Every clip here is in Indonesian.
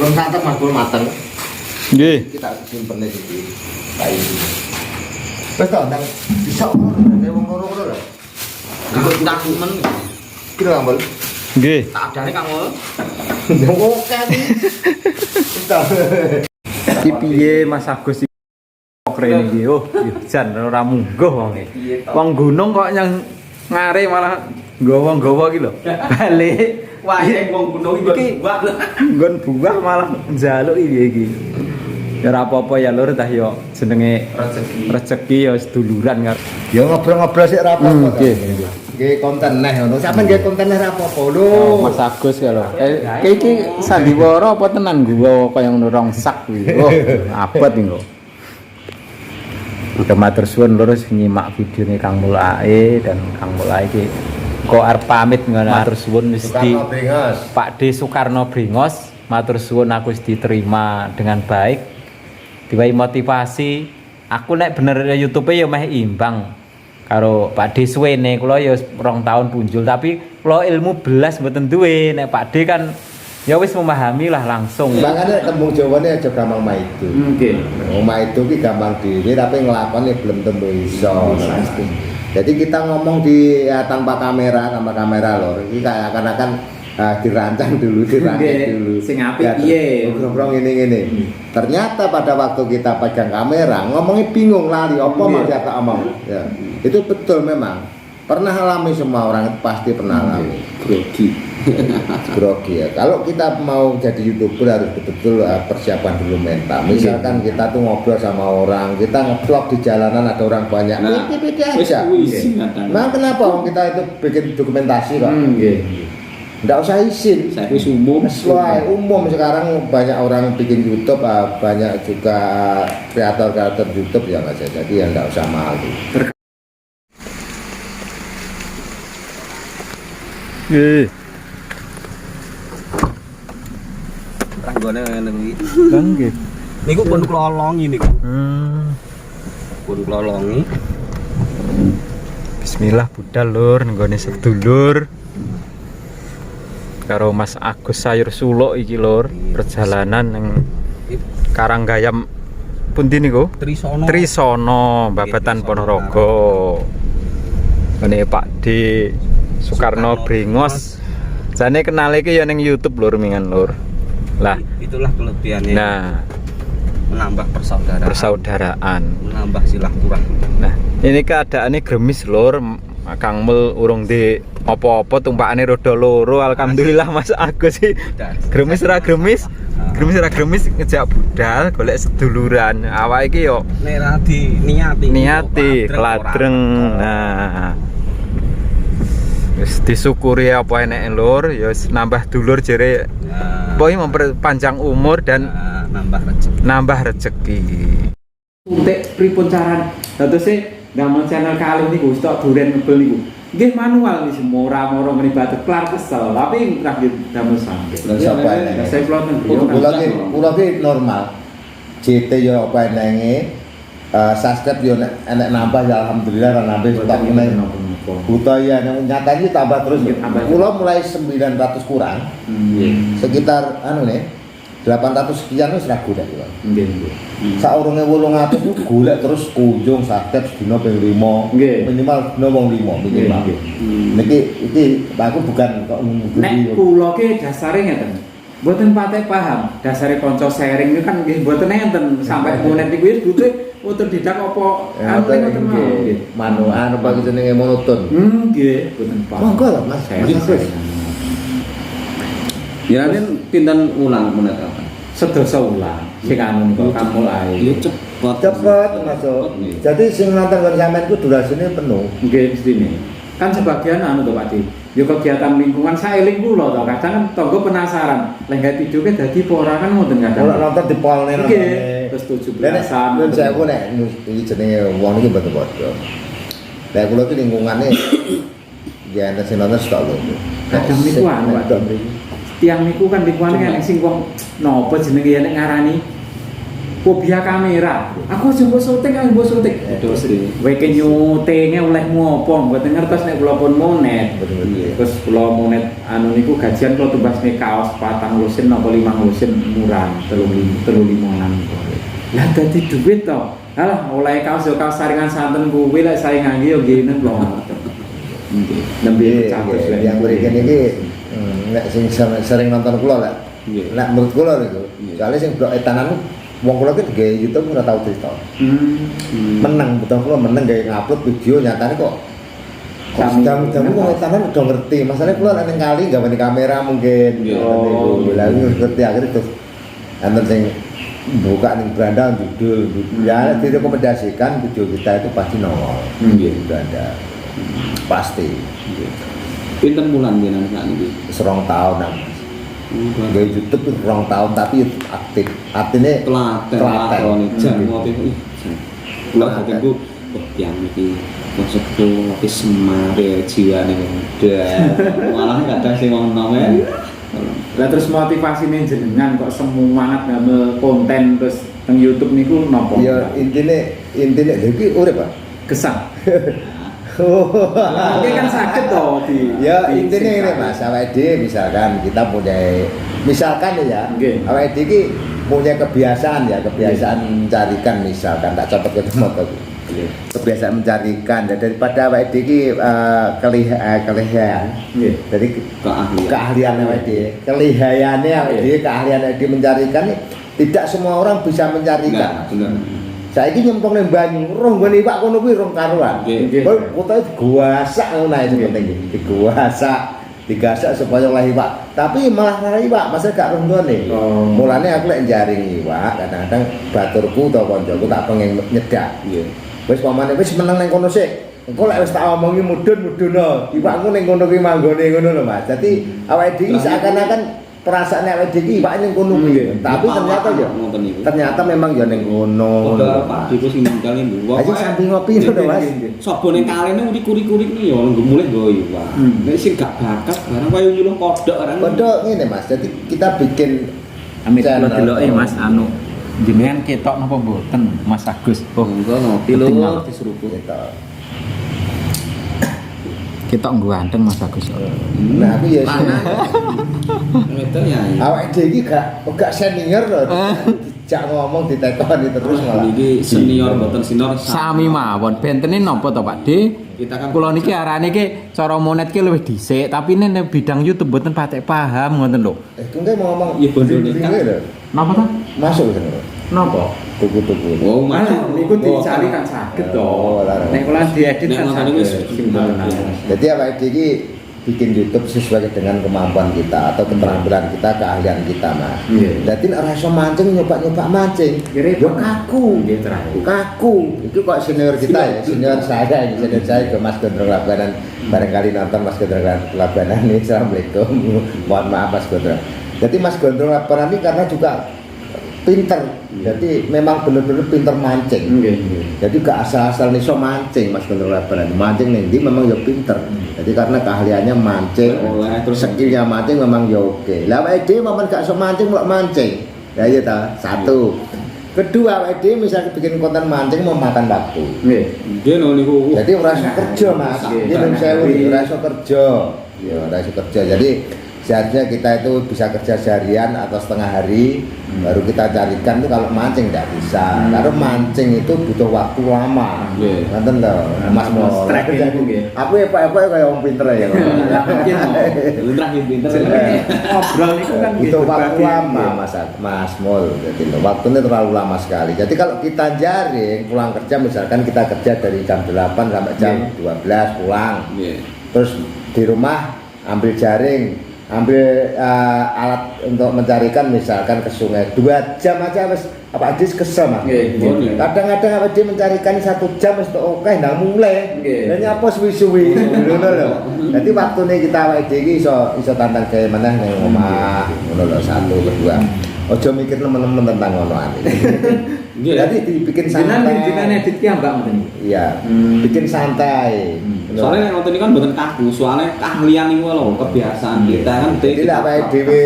Pun santet Mas Bul mateng. Nggih. Kita simpen iki. Kayu. Wes to ndang bisa nek wong loro-loro lho. Tak men. Kira ambel. Nggih. Tak adane Kang Mul. Oke. Iki piye Mas Agus iki keren iki. Oh, jan ora munggah wonge. Wong gunung kok yang ngare malah nggawa-nggawa iki lho. Balik. Wah, sing wong gunung iki buah. Nggon buah malah njaluk iki. Ya ora apa-apa ya Lur tah yo jenenge rezeki ya seduluran karo. Ya ngobrol-ngobrol sik ora apa-apa. Nggih. Nggih konten neh ngono. Sampeyan nggih konten neh ora apa-apa lho. Mas Agus ya lho. Iki sandiwara apa tenan gua kaya ngono rongsak kuwi. Oh, abot iki lho. Udah matur suwun Lur nyimak videone Kang Mulae dan Kang Mulae iki kok arep pamit ngono matur suwun wis di Pak D Soekarno Brengos. Matur suwun aku wis diterima dengan baik. Diwai motivasi. Aku nek bener YouTube ya meh imbang karo Pak D suwene kula ya 2 tahun punjul tapi kula ilmu belas mboten duwe nek Pak D kan ya wis memahami lah langsung. Makanya tembung Jawane aja gampang maido. Nggih. Maido ki gampang dhewe tapi nglakoni belum tentu iso. Jadi kita ngomong di tanpa kamera lho. Iki kayak akan dirancang dulu, dirangkai dulu. Sing apik piye? Ngobrol ngene. Ternyata pada waktu kita pegang kamera ngomongnya bingung lali apa mau dia omong. Ya. Itu betul memang. Pernah alami semua orang itu pasti pernah alami. Grogi ya. Kalau kita mau jadi YouTuber harus betul-betul persiapan dulu mental. Misalkan kita tuh ngobrol sama orang, kita nge-vlog di jalanan ada orang banyak. Pede aja. Nah, kenapa kita itu bikin dokumentasi kok? Nggak usah izin. Saya wis umum. Sesuai umum sekarang banyak orang bikin YouTube, banyak juga kreator-kreator YouTube yang nggak jadi yang nggak usah malu. Ranggone ngene kuwi. Lah nggih. Niku pun kula longi niku. Pun kula longi. Bismillah budal Lur nggone sedulur. Karo Mas Agus Sayur Suluk iki Lur, perjalanan yang Karanggayam pundi niku? Trisono, Babatan Ponorogo. Ngene Pak D Soekarno Brengos. Jane kenal iki ya ning YouTube Lur mingan Lur. Lah, itulah kelebihannya. Nah, menambah persaudaraan, menambah silaturahmi. Nah, ini keadaannya gremis Lur. Kang Mul urung di apa-apa tumpakane roda loro. Alhamdulillah Mas Agus sih. Gremis ra gremis. Gremis ra gremis ngejak budal golek seduluran. Awake iki yo nek ra niati kladreng. Nah. Wis disyukuri apa eneke Lur, ya nambah dulur jere. Boy memperpanjang umur dan nambah rezeki. Untek pripun carane? Datose Damon channel kali niku stok duren ngebel niku. Nggih manual iki semua ora moro ngribet kelar kesel, tapi terakhir damel sampe. Lah sapa enenge? Saya plot nang kula ki normal. JT yo apa enenge? Subscribe yo enek nambah ya alhamdulillah ra nambah stok meneh. Buta ya nyatanya tambah terus. Kula mulai 900 kurang. Sekitar nih 800 sekian wis ragu dak kula. Nggih. Saurunge 800 ku golek terus kunjung subscribe dina ping 5. Minimal dina wong 5 minimal. Niki iki aku bukan kok nek kula ki dasare ngeten. Mboten pate paham. Dasare kanca sharing niku kan nggih mboten enten sampai monet niku wis butuh otodidak apa anu ngoten nggih. Manual apa jenenge monoton. Nggih, mboten paham. Monggo lho Mas. Ya nen pinten ulang menit apa? Sedasa ulang. Sing anu niku kamu ae. Ya cepet masuk. Jadi sing nonton karo sampean ku durasine penuh. Nggih mestine. Kan sebagian anu to Pak Di. Ya kegiatan lingkungan saeling kula to. Kadang kan tangga penasaran. Lek gak videoke dadi apa ora kan ngoten kadang. Ora nonton dipolne. Nggih. Terus 17-an. Nek saya ku nek iki jenenge wong iki mboten padha. Lek kula ki lingkungane ya ana sing nonton stok lho. Kadang niku anu Pak. Tiang niku kan lingkungannya kan sing wong napa jenenge ya nek ngarani fobia kamera. Aku aja mbok syuting, aku mbok syuting. Terus iki. Kowe ki nyutinge olehmu apa? Mboten ngertos nek kula pun monet. Terus kula monet anu niku gajian kula tumbasne kaos 4 lusin napa 5 lusin murah 35-an. Lah dadi duit to. Alah oleh kaos yo kaos saringan santen kuwi lek saya ngangge yo nggih nang kula. Nggih. Nembe campur yang berikan ini nek sing sering nonton kula lah. Nek menurut kula niku, soalnya sing blok etanan wong kula ki gawe YouTube ora tau cerita. Menang betul kula menang gawe ngupload video nyatane kok sedang wong etanan udah ngerti. Masalahnya kula nek ning kali gawe kamera mungkin. Oh, lha ngerti akhirnya terus enten sing buka ning beranda judul ya direkomendasikan video kita itu pasti nongol. Nggih, beranda. Pasti. Pinten bulan jenengan sak niki? 2 tahun nang. Gawe YouTube itu 2 tahun tapi aktif. Artinya telaten jam ngopi. Kula hatengku yang iki maksudku wis semare jiwane muda. Malah kadang sing ngono men. Lah terus motivasine jenengan kok semangat ngambil konten terus teng YouTube niku napa? ya intine lha iki urip Pak. Kesang. Oke kan sakit toh ya intinya ini Mas, awake dhewe misalkan kita punya misalkan ya, awake dhewe iki punya kebiasaan mencarikan misalkan tak contoh ke motor. Kebiasaan mencarikan daripada awake dhewe iki kelihayan. Jadi keahlian awake dhewe, kelihayane awake dhewe, keahlian awake dhewe mencarikan tidak semua orang bisa mencarikan. Benar. Saiki nyemplung ning banyu, roh nggone iwak kono kuwi rong karuan. Kok pokoke digasak ngono ae sing penting. Digasak supaya oleh iwak. Tapi malah ora iwak, masa gak roh nggone. Mulane aku lek njaring iwak, kadang-kadang baturku utawa kancaku tak pengen nyedak. Wis pamane wis meneng ning kono sik. Engko lek wis tak omongi mudhun-mudhun, iwakku ning kono kuwi manggone ngono lho Mas. Dadi awake dhewe seakan-akan perasaan awake dhewe iwak ning kono kuwi. Tapi ternyata memang ya ning kono. Pak Diko sing ninggalin dua. Ayo sambil ngopi lho Mas. Sabone kalene urik-urik ni ya mulai nggo iwak. Nek sing gak bakat barang kaya nyuluh kodhok arang. Kodhok ngene Mas. Jadi kita bikin amit kula deloke Mas anu jenengan ketok napa mboten Mas Agus? Oh, engko ngopi lho diseruput. Ketok nggo anteng Mas Agus. Nah, aku ya Itu ya. awake dhewe iki gak senior lho. Jak ngomong ditekoni terus malah. Iki senior mboten senior Sami mawon. Bentene napa to Pak De? Kita kan kula niki arane ki cara monet ki luwih dhisik, tapi nek bidang YouTube mboten patek paham ngoten lho. Engko mau ngomong iya bondone kan. Napa ta? Masuk ke sana. Napa? Tuku-tuku. Oh, masuk niku dicari kan saged to. Nek kula diedit kan saged. Jadi awake dhewe iki bikin YouTube sesuai dengan kemampuan kita atau keterampilan kita, keahlian kita Mas. Jadi nek ora iso mancing nyoba-nyoba mancing, yo kaku. Nggih terakhir. Kaku. Itu kok senior kita ya, senior saya ke Mas Gondrong Labanan. Barangkali nonton Mas Gondrong Labanan nih. Assalamualaikum. Mohon maaf Mas Gondrong. Jadi Mas Gondrong Labanan ini karena juga pinter. Jadi memang benar-benar pinter mancing. Jadi gak asal-asal nih so mancing Mas Gondrong Labanan. Mancing nih dia memang ya pinter. Jadi karena keahliannya mancing, terus skillnya mancing memang ya oke. Lah awake dhewe memang gak iso mancing mulak mancing. Ya iya ta, satu. Kedua awake dhewe misalnya bikin konten mancing mau makan waktu. Nggih niku. Jadi ora iso kerja Mas. Iki lho sewu ora iso kerja. Ya ora iso kerja. Jadi seharusnya kita itu bisa kerja seharian atau setengah hari baru kita carikan tuh kalau mancing tidak bisa karena mancing itu butuh waktu lama nonton loh Mas mau aku apa kayak orang pinter ya ngobrol itu kan butuh waktu lama Mas Mol jadi waktunya terlalu lama sekali jadi kalau kita jaring pulang kerja misalkan kita kerja dari jam 8 sampai jam 12 pulang terus di rumah ambil jaring ambil alat untuk mencarikan misalkan ke sungai 2 jam aja wis apa adis kesel Mas. Kadang-kadang apa dia mencarikan 1 jam wis oke ndak mulai. Dan nyapa suwi-suwi ngono lho. Dadi waktune kita awake dhewe iso tantang gawe meneh ning omah ngono lho 1 kedua. Aja mikir temen-temen tentang ngono ane. Jadi dibikin santai. Jenengan edit ki Mbak ngoten. Iya, bikin santai. Soalnya yang ini kan bukan kaku, soalnya keahlian itu loh, kebiasaan kita kan. Jadi lah awake dhewe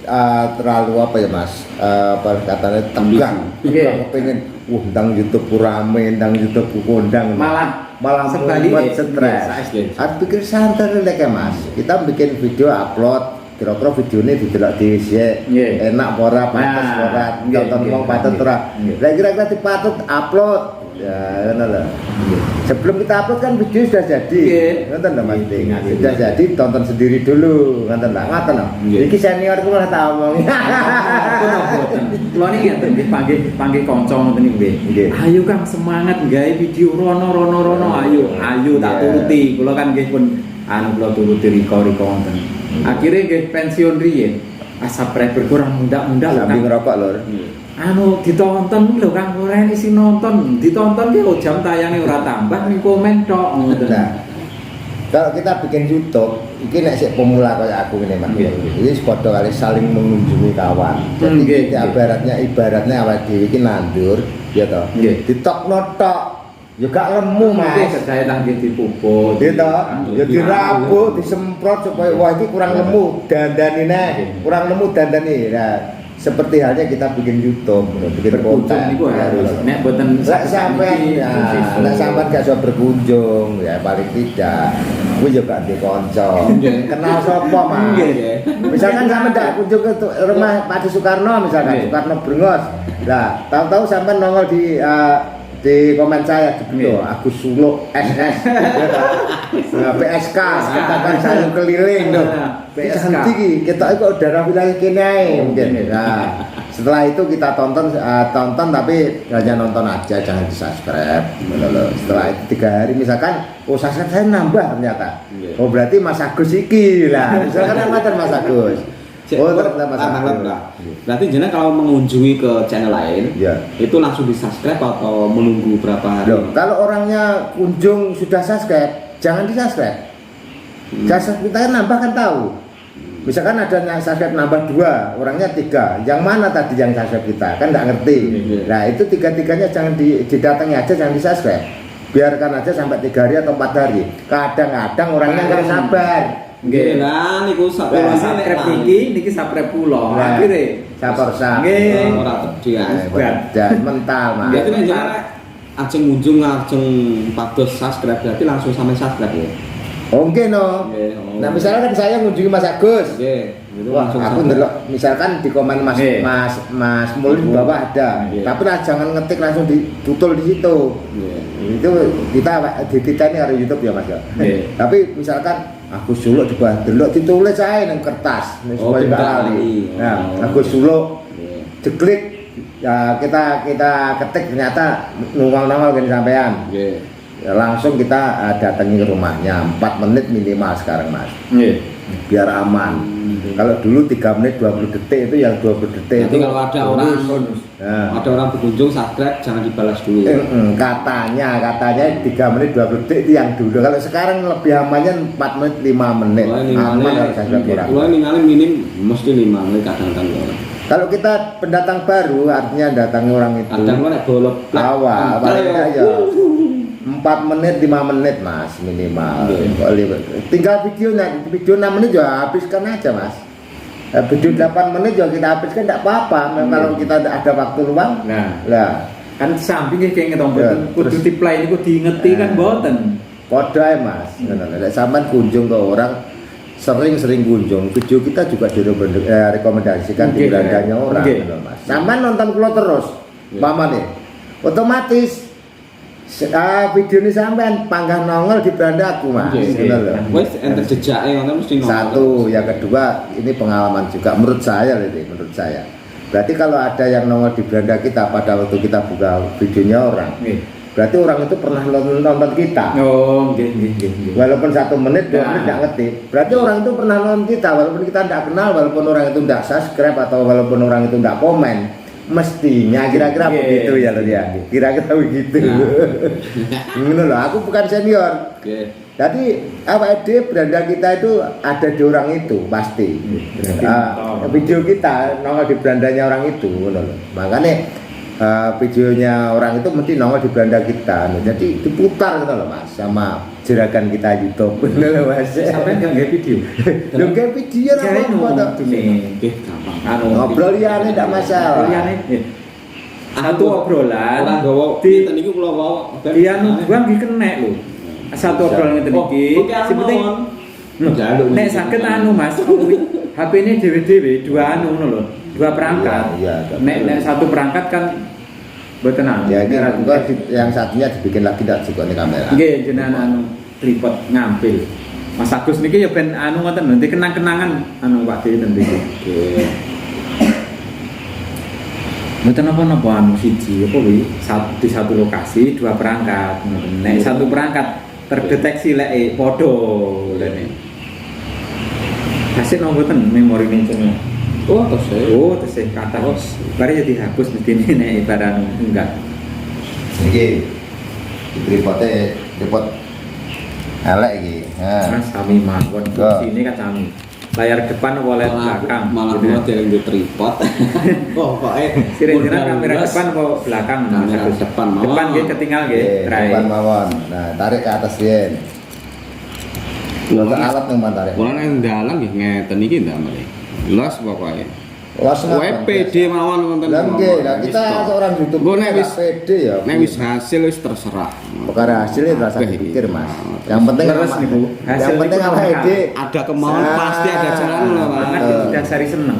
terlalu apa ya Mas? Apa katanya tegang. Iya. Kepengen ndang YouTube rame, ndang YouTube kondang. Malah sebaliknya membuat stres. Iya. Aku pikir santai lek ya Mas. Kita bikin video upload, kira-kira videonya didelok dhisik. Iya. Enak ora, pantes Nah, ora, iya, nonton iya, wong patut iya. ora. Iya. Lah kira-kira dipatut upload. Ya, ngono lho. Sebelum kita upload kan video sudah jadi. Iya. Ngoten lho Mas. Iya. Sudah jadi tonton sendiri dulu. Ngoten lah, ngoten lho. Iya. Iki senior ku malah tak omong. Kalau ini ngeten panggil kanca ngoten niku nggih. Nggih. Ayo Kang semangat gawe video rono ayo tak Iya. turuti. Kula kan nggih pun kula turuti riko wonten. Akhirnya nggih pensiun riyen. Subscriber kurang mundak-mundak lho Sambil Kang. ngerokok lho. Ditonton lho Kang, ora isi nonton. Ditonton ki jam tayangnya ora tambah ning komen tok ngoten. Nah, kalau kita bikin YouTube, ini nek sik pemula kayak aku ini Mas. Iya. Ini padha kali saling mengunjungi kawan. Jadi Nggih, kita ibaratnya awake dhewe iki nandur, ya toh. Nggih. Ditokno tok, yo gak lemu Mas. Saya tanggih dipupuk. Gitu, ya dirabuk, disemprot supaya wah ini kurang lemu, dandani nih, kurang lemu dandani. Nah, seperti halnya kita bikin YouTube, bikin Berkunjung konten. niku harus. Nek boten Lek sampean, nek sampean gak iso berkunjung, ya paling tidak, gue juga di konco. Kenal sapa Mas? Misalkan sampean ndak kunjung ke rumah Pak Soekarno, misalkan Soekarno Brengos. Lah, tahu-tahu sampean nongol di komen saya gitu, aku suluk SS, PSK, katakan sayur keliling tuh, PSK. Kita itu darah wilayah kene, mungkin. Nah, setelah itu kita tonton tapi hanya nonton aja, jangan di subscribe. Setelah itu 3 hari misalkan, subscribe saya nambah ternyata. Oh berarti Mas Agus iki lah, misalkan apa Mas Agus? Oh ternyata Mas Agus. Berarti jenengan kalau mengunjungi ke channel lain, Ya. itu langsung di subscribe atau menunggu berapa hari? Loh, kalau orangnya kunjung sudah subscribe, jangan di subscribe. Subscribe kita kan nambah kan tahu. Misalkan ada yang subscribe nambah 2, orangnya 3. Yang mana tadi yang subscribe kita? Kan nggak ngerti. Nah itu 3-3-nya jangan didatangi aja, jangan di subscribe. Biarkan aja sampai 3 hari atau 4 hari. Kadang-kadang orangnya nggak sabar. Nggih lah niku subscribe niki subscribe kula. Nah, Akhire sabar-sabar. Nggih. ora tedian. Dan mental Mas. Berarti nek jenengan ajeng ngunjung ajeng pados subscribe berarti langsung sampai subscribe ya. Oh nggih no. Nggih, oh. Nah misalkan saya ngunjungi Mas Agus. Nggih, itu Wah, langsung aku subscribe. ndelok misalkan di komen Nggih. Mas Mul di bawah ada. Nggih. Tapi lah jangan ngetik langsung ditutul di situ. Nggih. Itu kita ini harus YouTube ya Mas ya. Nggih. Tapi misalkan aku suluk juga delok ditulis aja nang kertas supaya tidak nggak lali. lali. Nah, Oh. aku suluk Nggih. jeklik ya kita ketik ternyata nongol gini sampean. Nggih. Ya, langsung kita datangi ke rumahnya 4 menit minimal sekarang Mas. Nggih. Biar aman. Kalau dulu 3 menit 20 detik itu yang 20 detik Nanti itu kalau ada orang nah, ada orang berkunjung subscribe jangan dibalas dulu. katanya 3 menit 20 detik itu yang dulu. Kalau sekarang lebih amannya 4 menit 5 menit. Aman harus saya kurang. Kalau ningali minim mesti 5 menit kadang-kadang. Kalau kita pendatang baru artinya datangi orang itu Kadang kok nek bolok awal paling enggak ya 4 menit 5 menit Mas minimal. Tinggal video 6 menit ya habiskan aja Mas. Video 8 menit juga kita habiskan tidak apa-apa. Kalau kita ada waktu luang, Nah, lah kan samping kayak ngetong Ya, kudu terus- diplay niku diingeti kan mboten. podo ae Mas. Nek sampean kunjung ke orang sering-sering kunjung, video kita juga direkomendasikan di Oke, berandanya orang, oke. Mas. Sampean nonton kula terus, paman nih, otomatis video ini sampean panggah nongol di beranda aku Mas. Nggih. Ngono lho. Wes enter jejake ngono mesti nongol. Satu, yang kedua ini pengalaman juga menurut saya menurut saya. Berarti kalau ada yang nongol di beranda kita pada waktu kita buka videonya orang, Nggih. berarti orang itu pernah nonton kita. Oh, nggih. Walaupun 1 menit, 2 Nah. menit nggak ngerti. Berarti orang itu pernah nonton kita, walaupun kita tidak kenal, walaupun orang itu tidak subscribe atau walaupun orang itu tidak komen, mestinya kira-kira Nggih. begitu ya loh ya. Kira-kira begitu. Ngono loh, aku bukan senior. Oke. Jadi apa beranda kita itu ada di orang itu pasti. Video kita nongol di berandanya orang itu, ngono loh. Makanya videonya orang itu mesti nongol di beranda kita. Jadi diputar gitu loh Mas sama juragan kita YouTube. Lho Mas. Sampai nggak nggak video. Lho nggak video ora Jadi apa-apa toh. Nggih, gampang. Anu Ngobrol liyane ndak masalah. Liyane, satu obrolan Ora nggawa di ngeten niku kula wae. di anu buang di kenek lho. Satu obrolan ngeten iki. Sing penting Jaluk. nek saged anu Mas, HP ini dhewe-dhewe dua anu ngono lho, dua perangkat. Iya, iya, Nek satu perangkat kan mboten anu. Ya ini yang satunya dibikin lagi ndak juga nih kamera. Nggih, jenengan anu tripod ngambil. Mas Agus niki ya ben anu ngoten nanti kenang-kenangan anu Pak Dewi nanti. Oke. Mboten napa-napa anu siji apa kuwi di satu lokasi dua perangkat. Ngoten. Nek satu perangkat terdeteksi lek padha lene. Hasil nomboten memori mencengnya. Oh, terus saya. Oh, terus kata host. Bari jadi hapus mesti nek ibarat enggak. Iki tripodnya tripod elek iki. Nah. Mas kami mawon sini kan kami. Layar depan apa layar belakang? Malah Gitu kula ya. dereng di tripod. Oh, pokoke Kira-kira kamera depan apa belakang? Mas Kamera Agus? depan mawon. Depan nggih ketinggal nggih. Rai. Depan mawon. Nah, tarik ke atas yen. Untuk alat yang tarik. Kula nang dalan nggih ngeten iki ndak mrene. Los pokoke. Los WPD mawon ngoten. Lah nggih, lah kita seorang YouTube Engko nek wis pede ya. nek wis hasil wis terserah. Perkara hasilnya rasa dipikir Mas. Yang penting Terus apa? niku, Yang hasil penting niku apa nomor ide? Ada kemauan pasti ada jalan loh, Mas. Sangat didasari seneng.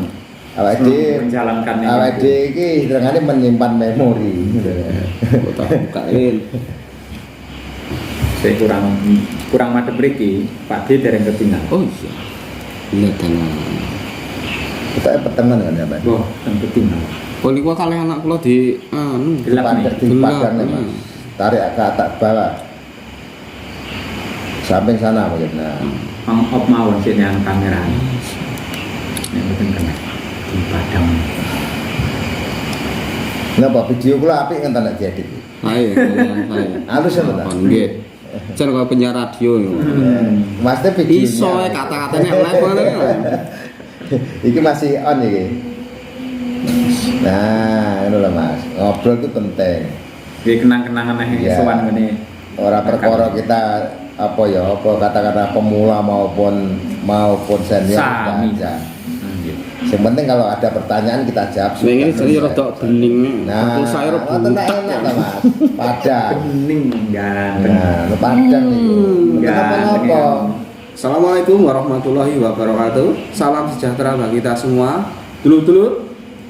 Awak ide Menjalankan ini. awak ide iki terengane menyimpan memori. Kota bukain. Saya kurang madhep mriki, Pak D dereng ketinggal. Oh iya. Iya tenan. Kita pertemuan kan ya, Pak. Wah, dereng ketinggal. Oh niku kalih anak kula di anu. Gelap nih. Di padang nih, Mas. Tarik ke atas bawah. Samping sana mungkin. Nah, Op mawon sing yang kamera. Nek mboten kena di padang. napa video kula apik ngenten nek diedit. Ayo, saya. Halus ya, Pak? Nggih. Jan kaya penyiar radio. Mas teh video. Iso kata-katanya live ngoten. Iki masih on iki. Nah, itu lah Mas. Ngobrol itu penting. Nggih kenang-kenangan nek Iya. sowan ngene. Ora perkara kita apa ya, apa kata-kata pemula maupun senior Sami. kita aja. Yang penting kalau ada pertanyaan kita jawab. Ning ini jadi rada bening. Nah, Betul saya rada tenang butek. enak lah Mas. Padang. Bening ganteng. Nah, lu padang itu. Kenapa-napa? Assalamualaikum warahmatullahi wabarakatuh. Salam sejahtera bagi kita semua. Dulur-dulur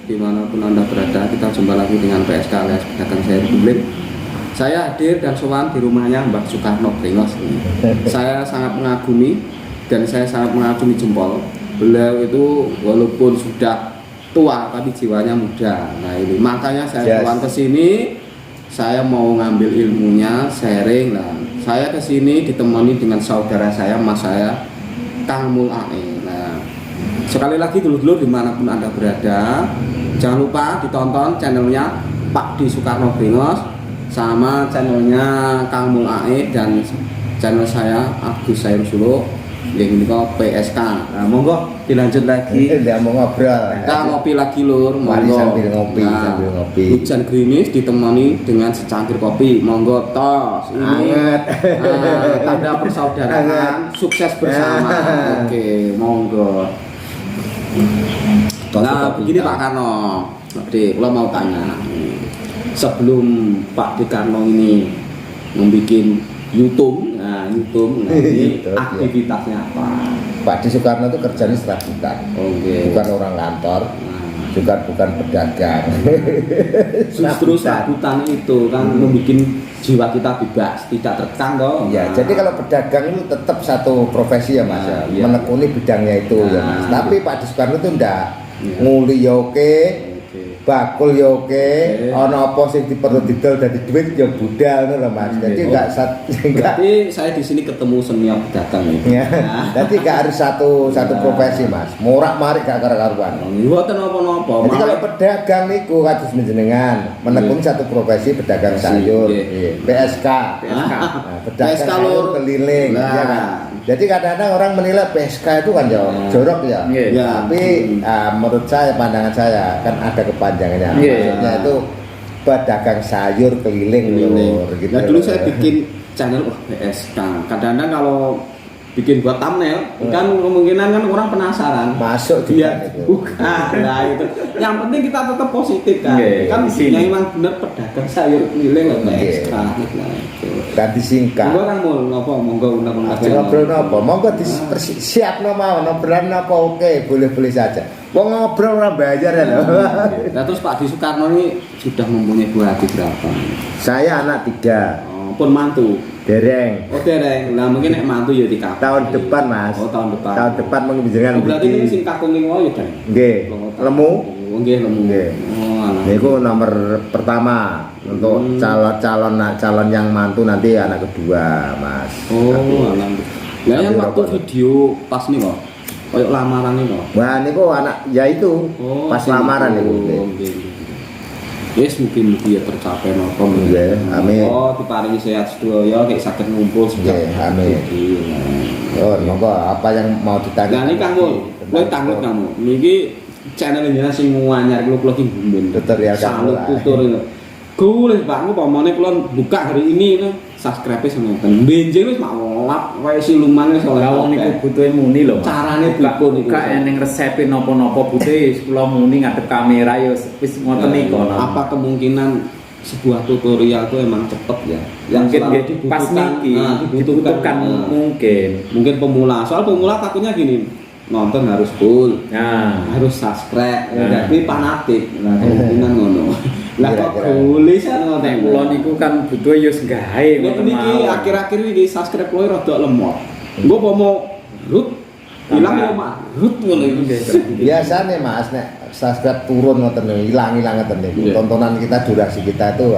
dimanapun Anda berada, kita jumpa lagi dengan PSK alias Pedagang Sayur Publik. Saya hadir dan sowan di rumahnya Mbak Soekarno Brengos ini. Saya sangat mengagumi dan saya sangat mengagumi jempol. Beliau itu walaupun sudah tua tapi jiwanya muda. Nah ini makanya saya sowan ke sini. Saya mau ngambil ilmunya, sharing lah. Saya ke sini ditemani dengan saudara saya, mas saya, Kang Mul Ae. Nah, sekali lagi dulu-dulu dimanapun Anda berada, jangan lupa ditonton channelnya Pak D Soekarno Brengos sama channelnya Kang Mul Ae dan channel saya Agus Sayur Solo. Yang ini kok PSK. Nah, monggo dilanjut lagi. Dia mau ngobrol. Kita ngopi lagi lur, Mari monggo. sambil ngopi, sambil ngopi. Hujan gerimis ditemani dengan secangkir kopi. Monggo tos. Ini tanda persaudaraan, sukses bersama. Oke, monggo. Nah, begini Pak Karno. Jadi, kalau mau tanya, sebelum Pak D Karno ini membuat YouTube, nah ini YouTube, aktivitasnya apa? Pak D Soekarno itu kerjanya serabutan. Oke. Bukan orang kantor, juga bukan pedagang. Justru serabutan itu kan membuat jiwa kita bebas, tidak terkekang toh. Ya, jadi kalau pedagang itu tetap satu profesi ya Mas, Nah, ya. iya. Menekuni bidangnya itu ya Mas. Nah, Tapi Pak D Soekarno itu enggak Iya. nguli ya oke, Oke. bakul ya oke, Oke. ono apa sing diperlu didol dari duit ya budal ngono lho Mas. Jadi Oke. enggak enggak Berarti saya di sini ketemu senior pedagang itu. ya. Jadi enggak harus satu profesi Mas. Murah-marik gak karuan. Mboten napa-napa. Jadi kalau pedagang niku kados menjenengan menekuni satu profesi pedagang sayur, Iya. PSK. Ah. Nah, pedagang PSK sayur lur. keliling, Nah. ya kan. Jadi kadang-kadang orang menilai PSK itu kan jorok ya. Iya. Ya. Tapi menurut saya, pandangan saya kan ada kepanjangannya. Iya. Maksudnya itu pedagang sayur keliling lur gitu. Nah dulu saya bikin channel PSK. Kadang-kadang kalau bikin buat thumbnail kan kemungkinan kan orang penasaran Masuk dia juga itu. bukan nah itu yang penting kita tetap positif kan Oke, kan di sini. yang memang benar pedagang sayur keliling lah PSK nah itu Dan disingkat. monggo kan mau ngopo monggo undang-undang Aja ngobrol apa? Monggo disiapno mawon obrolan apa oke, boleh-boleh saja. Wong ngobrol ora bayar ya lho. nah terus Pak Di Soekarno ini sudah mempunyai buah hati berapa Saya anak 3, pun mantu dereng. oke deh nah mungkin nek mantu ya di Tahun depan, Mas. oh tahun depan Tahun depan menjenengan berarti ini sing kakung ning wae kan Nggih. Lemu. oh nggih lemu Nggih. oh alah Niku nomor pertama untuk calon yang mantu nanti anak kedua, Mas. oh alah lah yang Tapi waktu rokok. video pas nih kok kayak lamaran nih kok Wah, niku anak ya itu pas sing lamaran niku. oh, nggih. Yes, mungkin ya tercapai nopo. Nggih, amin. Oh, diparingi sehat sedaya kayak saged ngumpul Nggih, amin. Oh, monggo apa yang mau ditanya? Nah, ini Kangul, kowe tanglet kamu. Niki channel jenengan sing anyar kula ki gumen. Tutorial Salut Kangul. tutur ini. Goleh Pak, pamane kula buka hari ini subscribe sampeyan. Benjing wis mau lap wae siluman wis oleh. Lah wong niku butuhe muni lho. Mas. Carane pripun niku? Gak eneng resepe napa-napa butuhe kula muni ngadep kamera ya wis ngoten niku. Apa kemungkinan sebuah tutorial itu emang cepet ya? Mungkin selalu nggih pas niki dibutuhkan Nah, mungkin pemula. Soal pemula takutnya gini, nonton harus full, Nah, harus subscribe, Nah. tapi fanatik. Nah, kemungkinan ngono. Lah kok Kira-kira. tulis kan ngoten. nek kula niku kan butuhe ya gawe Nek niki akhir-akhir iki subscribe kula rada lemot. Engko pomo rut ilang ya mah. Rut ngono iki. Biasanya Mas nek subscribe turun ngoten niku, ilang-ilang ngoten niku. Iya. Tontonan kita durasi kita itu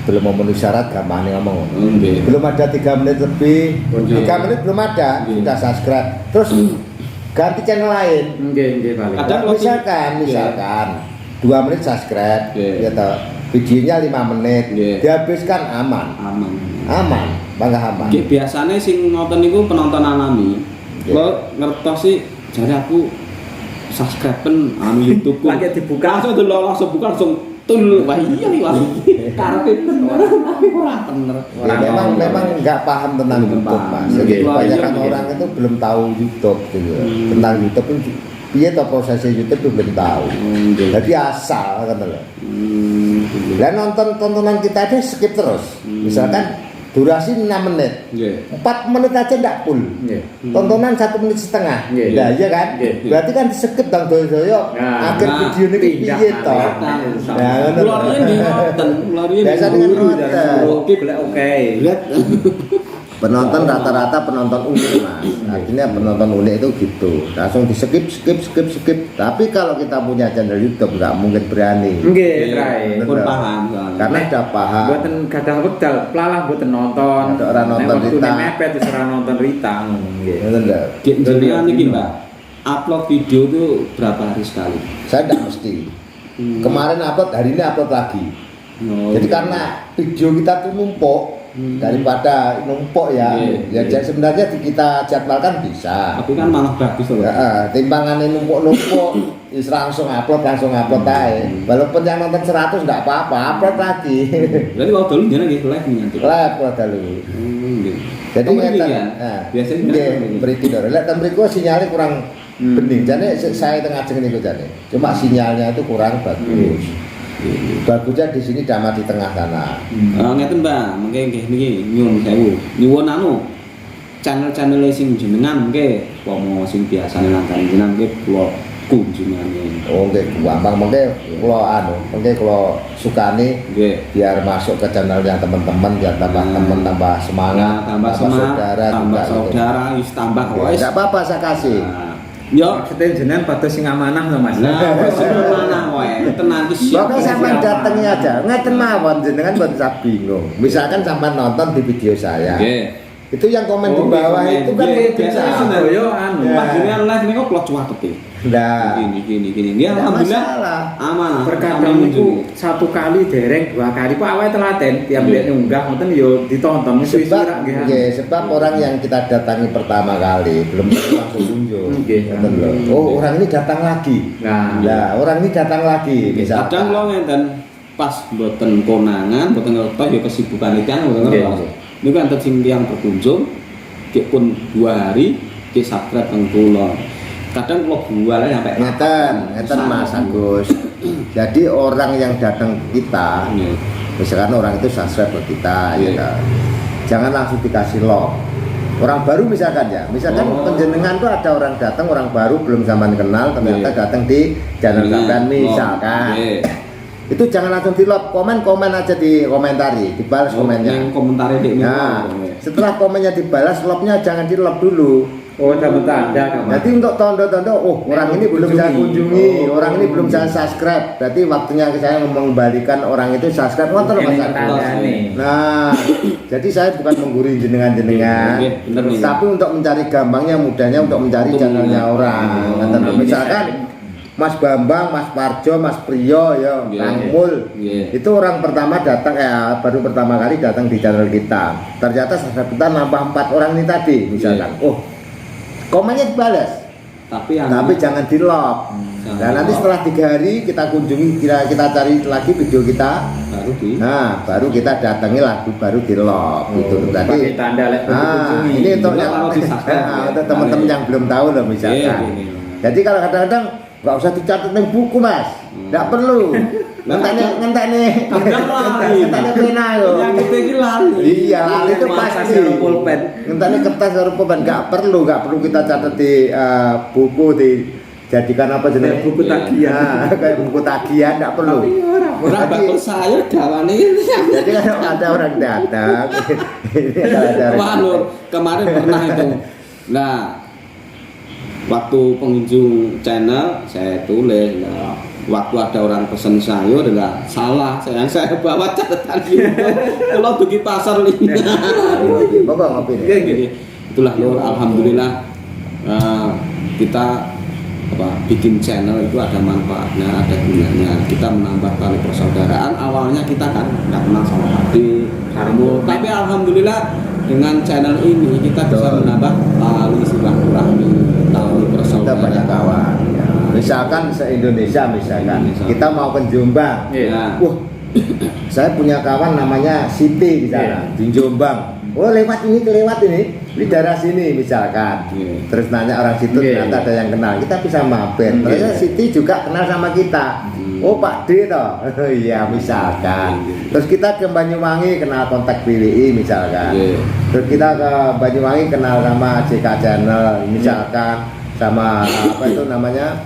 belum memenuhi syarat gampang ngomong. Nggih. Belum ada 3 menit lebih, Nggih. 3 menit belum ada, Nggih. sudah subscribe. Terus ganti channel lain. nggih paling. Kadang Misalkan 2 menit subscribe, Nggih. ya toh. Videonya 5 menit, Nggih. dihabiskan aman, Aman. bangga aman. Ki biasanya sing nonton niku penonton alami. Nggih. Lo ngertos sih jare aku subscribe-en YouTube ku. Lagi dibuka. langsung delok langsung buka langsung tul. Wah iya nih wah. Karepe ora bener. Ya, memang nggak paham tentang Belum YouTube paham. Mas. Nggih. Jadi kebanyakan Nggih. orang itu belum tahu YouTube gitu. Tentang YouTube itu piye toh prosesnya YouTube itu belum tahu. Nggih. Jadi asal kan loh. Nggih. Dan nonton tontonan kita aja skip terus. Misalkan durasi 6 menit. Nggih. 4 menit aja enggak full. Nggih. Tontonan 1 menit setengah. Nggih. Nah, iya kan? Nggih. Berarti kan skip dong doyo. Nah, Akhir video ini pindah piye toh? nah, Nah, ngono. Ulare nggih ngoten, ulare Biasa dengan ngoten. Oke, boleh oke. Lihat. Penonton rata-rata penonton unik Mas. Artinya penonton unik itu gitu. Langsung di skip. Tapi kalau kita punya channel YouTube nggak mungkin berani. Nggih, Trai. Pun Bener. paham soalnya. Karena sudah paham. Mboten gadah wekdal, pelalah mboten nonton. Ada orang nonton Nek wektune Rita. mepet wis ora nonton Rita ngono nggih. Bener nggak? Jenengan iki, Mbak. Upload video itu berapa hari sekali? Saya tidak mesti. Kemarin upload, hari ini upload lagi. Oh, Jadi iya. karena video kita tuh numpuk daripada numpuk ya. Iya, Ya iya. sebenarnya kita jadwalkan bisa. Tapi kan malah bagus loh. Ya, timbangannya numpuk-numpuk, is langsung upload aja. Walaupun yang nonton 100 enggak apa-apa, upload lagi. Berarti kalau dulu jangan gitu live nih nanti. Live upload dulu. Gitu. Jadi Kamu ngeten. ini kan? Biasanya berarti dor. Lek ten mriku sinyalnya kurang bening. Jane saya tengah jeneng niku jane. Cuma sinyalnya itu kurang bagus. Bagusnya di sini damai di tengah sana. Ngeten Mbak, mungkin nggih niki nyuwun sewu. Nyuwun anu channel-channel sing jenengan mungkin pomo sing biasane langganan jenengan mungkin kula kunjungane. Oh nggih gampang mengke kula sukani Nggih. biar masuk ke channelnya teman-teman biar tambah teman tambah semangat, tambah semangat, saudara tambah juga gitu. saudara, wis tambah Ya, wis. nggak apa-apa saya kasih. Yo, Maksudnya jenengan pados sing amanah lho Mas. nah wis mana wae, tenan ki siap. Pokoknya sampai datangi aja, ngeten mawon jenengan buat saya bingung. Misalkan sampai nonton di video saya, Nggih. itu yang komen di bawah komen. itu kan Nggih, boleh biasanya bisa. seneng. Yo anu. Pas jenengan live niku kula cuwat iki. Nah, Gini. Ya Nggak alhamdulillah masalah. aman. Terkadang niku 1 kali dereng 2 kali Pak awake telaten tiap Nggih. dia unggah ngoten yo ditonton suwi-suwi sebab, rak nggih. nggih, sebab orang yang kita datangi pertama kali belum tentu langsung muncul. Nggih. Ngoten lho. Oh orang ini datang lagi. Nah, Nah orang ini datang lagi. Misalkan. Kadang kula ngenten pas mboten konangan, mboten ngertos ya kesibukan iki kan mboten Nggih. ngertos. Niku enten sing tiyang berkunjung ki pun 2 hari ki subscribe teng kula. Kadang kula buale sampai ngeten Mas Agus. Jadi orang yang datang ke kita, misalkan orang itu subscribe ke kita, ya, jangan langsung dikasih love. Orang baru misalkan penjenengan tuh ada orang datang, orang baru belum zaman kenal, ternyata datang di channel sampean misalkan. Itu jangan langsung di love, komen aja di komentari, dibalas komennya. Komentari di Nah, setelah komennya dibalas, love-nya jangan di love dulu. Oh, dapat tanda kan. Berarti untuk tanda-tanda, orang ini belum saya kunjungi, orang ini belum saya subscribe. Berarti waktunya saya mengembalikan orang itu subscribe. Nah, jadi saya bukan menggurui jenengan-jenengan, tapi untuk mencari gampangnya, mudahnya untuk mencari channelnya orang. Misalkan Mas Bambang, Mas Parjo, Mas Priyo, ya, Kang Mul, itu orang pertama datang, baru pertama kali datang di channel kita. Ternyata subscribe kita nambah 4 orang ini tadi, misalkan. Komennya dibalas, tapi jangan di love. Dan nanti setelah 3 hari kita kunjungi, kita cari lagi video kita, baru kita datangi lagi, baru di love. Gitu. Jadi, ini untuk teman-teman yang belum tahu loh misalkan. Jadi kalau kadang-kadang nggak usah dicatat di buku Mas, nggak perlu. Ngenteni pena loh. Iya, lali itu pasti. Ngenteni kertas karo pulpen, nggak perlu kita catat di buku, dijadikan apa jenis buku tagihan. Kayak buku tagihan nggak perlu. Ora bakal saya dawane ini. Jadi kalau ada orang datang, ini ada orang. Kemarin pernah itu. Nah, waktu pengunjung channel saya tulis, waktu ada orang pesen sayur adalah salah, saya bawa catatan gitu. Kalau pergi pasar lima. Bapak ngopi nih. Itulah Lur, alhamdulillah kita bikin channel itu ada manfaatnya, ada gunanya. Kita menambah tali persaudaraan. Awalnya kita kan nggak kenal sama Adi, tapi alhamdulillah dengan channel ini kita bisa menambah tali silaturahmi, tali persaudaraan. Kita banyak kawan. Misalkan se-Indonesia kita mau ke Jombang. Saya punya kawan namanya Siti di sana, di Jombang. Lewat ini di daerah sini misalkan. Terus nanya orang situ, ternyata ada yang kenal. Kita bisa mampir. Ternyata Siti juga kenal sama kita. Pak D toh. Iya, misalkan. Terus kita ke Banyuwangi kenal kontak BWI misalkan. Terus kita ke Banyuwangi kenal sama JK Channel misalkan, sama apa itu namanya?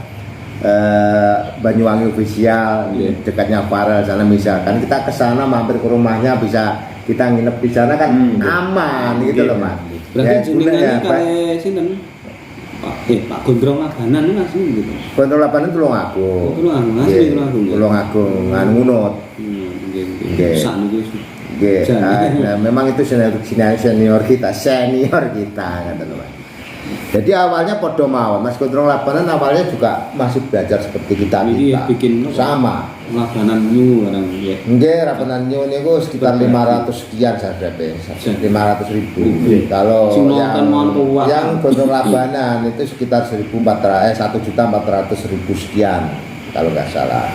Banyuwangi Official, dekatnya Farel sana misalkan. Kita ke sana mampir ke rumahnya, bisa kita nginep di sana kan aman gitu loh Mas. Berarti jenengan kali sinten? Pak Gondrong Labanan Mas gitu. Gondrong Labanan Tulungagung. Tulungagung ngan ngunut. Nah, memang itu senior kita kata Mas. Jadi awalnya podo mawon, Mas Gondrong Labanan awalnya juga masih belajar seperti kita. Bikin sama. Labanan New orang ya. Nggih, Labanan New niku sekitar 500 sekian sajabe. 500.000. Kalau yang Gondrong Labanan itu sekitar 1.400.000 sekian kalau nggak salah.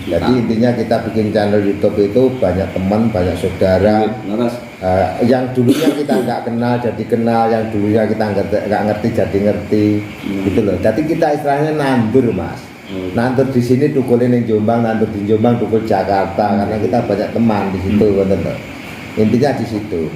Jadi intinya kita bikin channel YouTube itu banyak teman, banyak saudara. Yang dulunya kita nggak kenal jadi kenal, yang dulunya kita nggak ngerti jadi ngerti, gitu loh. Jadi kita istilahnya nandur Mas. Nandur di sini tukulin di Jombang, nandur di Jombang tukul Jakarta, karena kita banyak teman di situ, intinya di situ.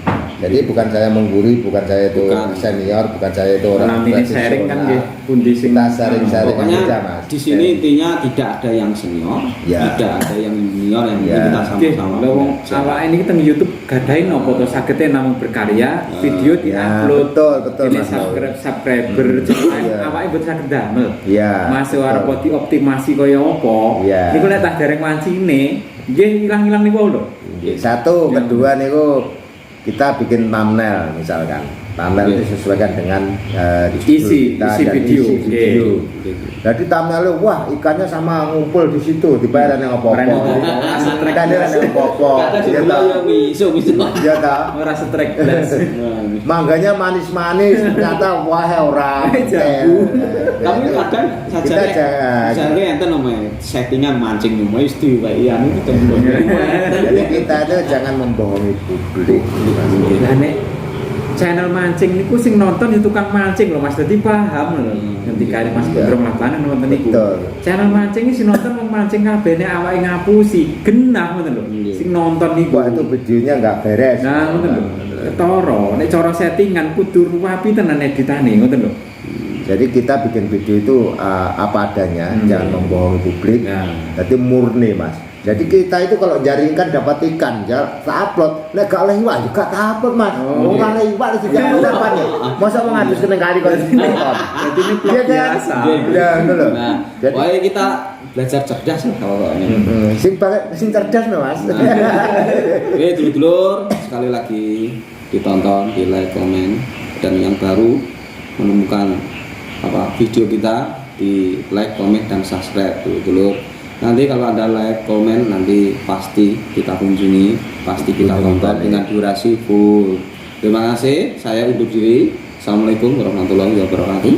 Jadi bukan saya menggurui, bukan saya itu senior, bukan saya itu orang ini sharing kan kita sharing-sharing aja Mas. Di sini intinya tidak ada yang senior, tidak ada yang junior, yang kita sama-sama. Awak ini kita di YouTube gadain nopo to sagete namung berkarya, video di-upload. Betul ini subscriber awake mbok saged damel. Masih arep dioptimasi kaya apa? Niku nek tak dereng wancine, nggih ilang-ilang niku lho. Satu, kedua niku kita bikin thumbnail misalkan. Thumbnail itu sesuaikan dengan Isi kita dan video. isi video. Oke. Jadi thumbnailnya wah ikannya sama ngumpul di situ dibayar yang apa-apa. Ikannya yang apa-apa. Kadang Iya sebelah tak? ya miso. Iya tak? Ora strek blas. Mangganya manis-manis ternyata wah ora. Jago. Tapi kadang kita sajane jangan. sajane enten namanya settingan mancing nomor wis diwai anu itu. Jadi kita itu jangan membohongi publik. Lah nek channel mancing niku sing nonton ya tukang mancing loh Mas, dadi paham lho. Ketika Mas Gondrong lapanan nonton niku. Betul. Channel mancing iki sing nonton wong mancing kabehne awake ngapusi, genah ngoten lho. Sing nonton niku. Wah itu videonya nggak beres. Nah, ngoten lho. Ketara, nek cara settingan kudu rapi tenan editane ngoten lho. Jadi kita bikin video itu apa adanya, jangan membohongi publik. Ya. Jadi murni mas. Jadi kita itu kalau jaringkan dapat ikan, ya tak upload. Nek gak oleh iwak juga tak upload mas. Oh, Orang oleh iwak itu jangan dapat ya. Masa mau ngadus kena kali kalau nonton. Jadi ini vlog Iya kan? biasa. Ya itu loh. Nah, Jadi pokoknya kita belajar cerdas lah kalau ini. sing cerdas no mas. Oke, dulur-dulur, sekali lagi ditonton, di like, komen, dan yang baru menemukan video kita di like, komen, dan subscribe dulur-dulur. Nanti kalau ada like, komen, nanti pasti kita kunjungi, pasti kita tonton dengan durasi full. Terima kasih, saya undur diri. Assalamualaikum warahmatullahi wabarakatuh.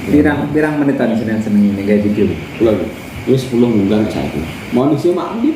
Pirang menitan jenengan seneng ini kayak video. Belum, wis 10 bulan saiki. Mau disi maklum.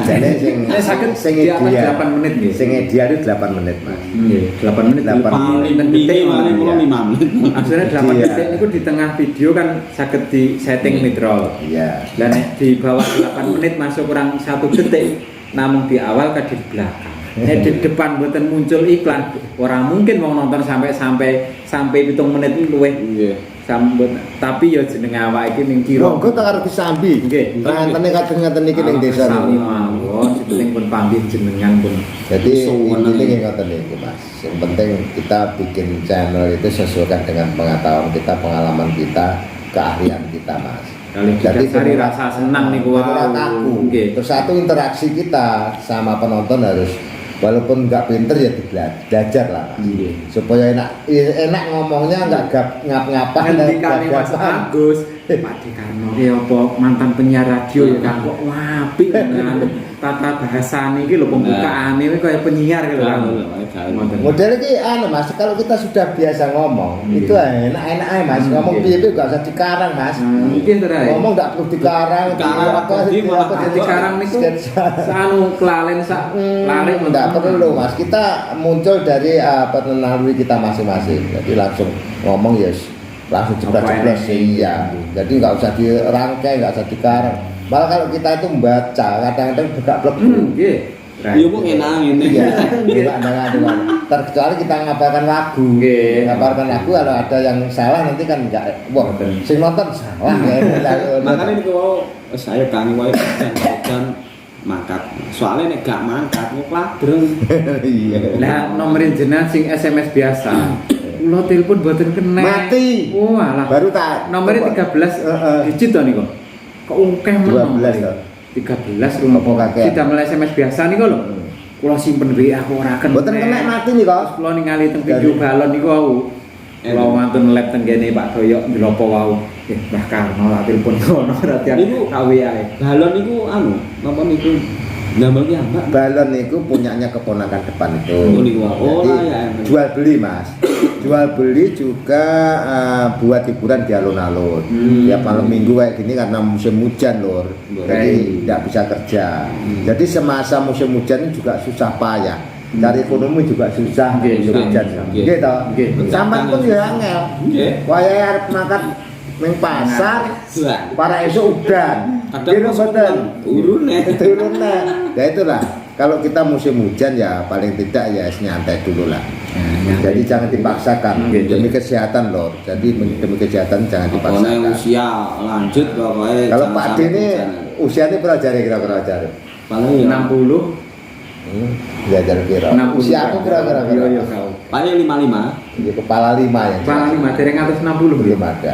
Jadi sing Saged di atas 8 menit nggih. Sing ideal itu 8 menit mas. Nggih, 8 menit 8 Paling dan tinggi detik paling ya. 5 menit. Akhirnya 8 Iya. detik itu di tengah video kan saged di setting mid-roll. Iya. Dan di bawah 8 menit masuk kurang 1 detik, namun di awal kan di belakang. Di depan buatan muncul iklan, orang mungkin mau nonton sampai 7 menit luwih. Iya. Sambut, tapi ya jeneng awak iki ning kira. Monggo tak arep disambi. Nggih. Rantene kadang-kadang iki ning desa Sami niku. mawon, penting pun pamit jenengan pun. Jadi Sowan intinya aja. kayak ngoten niku Mas. Yang penting kita bikin channel itu sesuaikan dengan pengetahuan kita, pengalaman kita, keahlian kita Mas. Kali didasari menurut- rasa senang niku menurut wau. aku. Nggih. Terus satu interaksi kita sama penonton harus walaupun nggak pinter ya belajar lah Mas. Nggih. Supaya enak ngomongnya nggak ngap-ngapan Ngendikane Mas Agus, Pak Dekarno ki apa mantan penyiar radio ya kan kok apik dengan tata bahasane iki lho pembukaane kuwi kaya penyiar gitu kan. Ngoten. Model ini Mas, kalau kita sudah biasa ngomong Iya. itu enak-enak aja Mas. Ngomong Iya. piye-piye nggak usah dikarang Mas. Mungkin terai. Ngomong nggak perlu dikarang, Dikarang, jadi malah Jadi sekarang niku sanu kelalen sak lari nggak perlu Mas. Kita muncul dari penaluri kita masing-masing. Jadi langsung ngomong ya langsung jeblas-jeblas iya. Jadi nggak usah dirangkai, nggak usah dikarang. Malah kalau kita itu membaca, kadang-kadang buka blog. Nggih. Iya mung enak ngene. Iya, enggak. Terkecuali kita ngabarkan lagu. Nggih. Ngabarkan lagu kalau ada yang salah nanti kan enggak. Wah, sing nonton salah ya. Makanya niku wau saya kangen wae dan mangkat. Soalnya nek gak mangkat kok kladreng. Iya. Lah nomerin jenengan sing SMS biasa. Kula telepon mboten kena. Mati. Wah lah. Baru tak Nomornya 13 digit to niku. Kok ungkeh men. 12 to. 13 rumah Apa kakek? Kita mulai SMS biasa niku lho. Kula simpen WA kok ora kena. Mboten kena mati nih kok. Kula ningali teng video balon niku wau. Kula mantun lab teng kene Pak Doyok ndelopo wau. Mbah Karno tak telepon kono berarti Niku KW ae. Balon niku anu, napa niku? Ndamel ki ambak. Balon itu punyanya keponakan depan itu. Oh, niku. Oh, Jadi, ya. jual beli Mas. Jual beli juga buat hiburan di alun-alun. Ya malam minggu kayak gini karena musim hujan lur. Jadi tidak bisa kerja. Jadi semasa musim hujan ini juga susah payah. Cari ekonomi juga susah Nggih, musim hujan. nggih. Gitu. Nggih. Sampai pun ya angel. Nggih. Waya arep makan ning pasar, para esok udan. Kadang boten. urune. Turunnya. Ya itulah. Kalau kita musim hujan ya paling tidak ya nyantai dulu lah. Jadi jangan dipaksakan demi kesehatan loh. Jadi demi kesehatan jangan Pokoknya dipaksakan. usia lanjut pokoknya. Kalau jangan Pak D sampai ini hujan. usianya berapa jari kira-kira jari? paling ya 60 Ya jari kira. 60. Usia aku kira-kira. Iya iya kau. paling 55. Ini kepala 5 ya. Kepala 5 dereng atus 60 belum ada.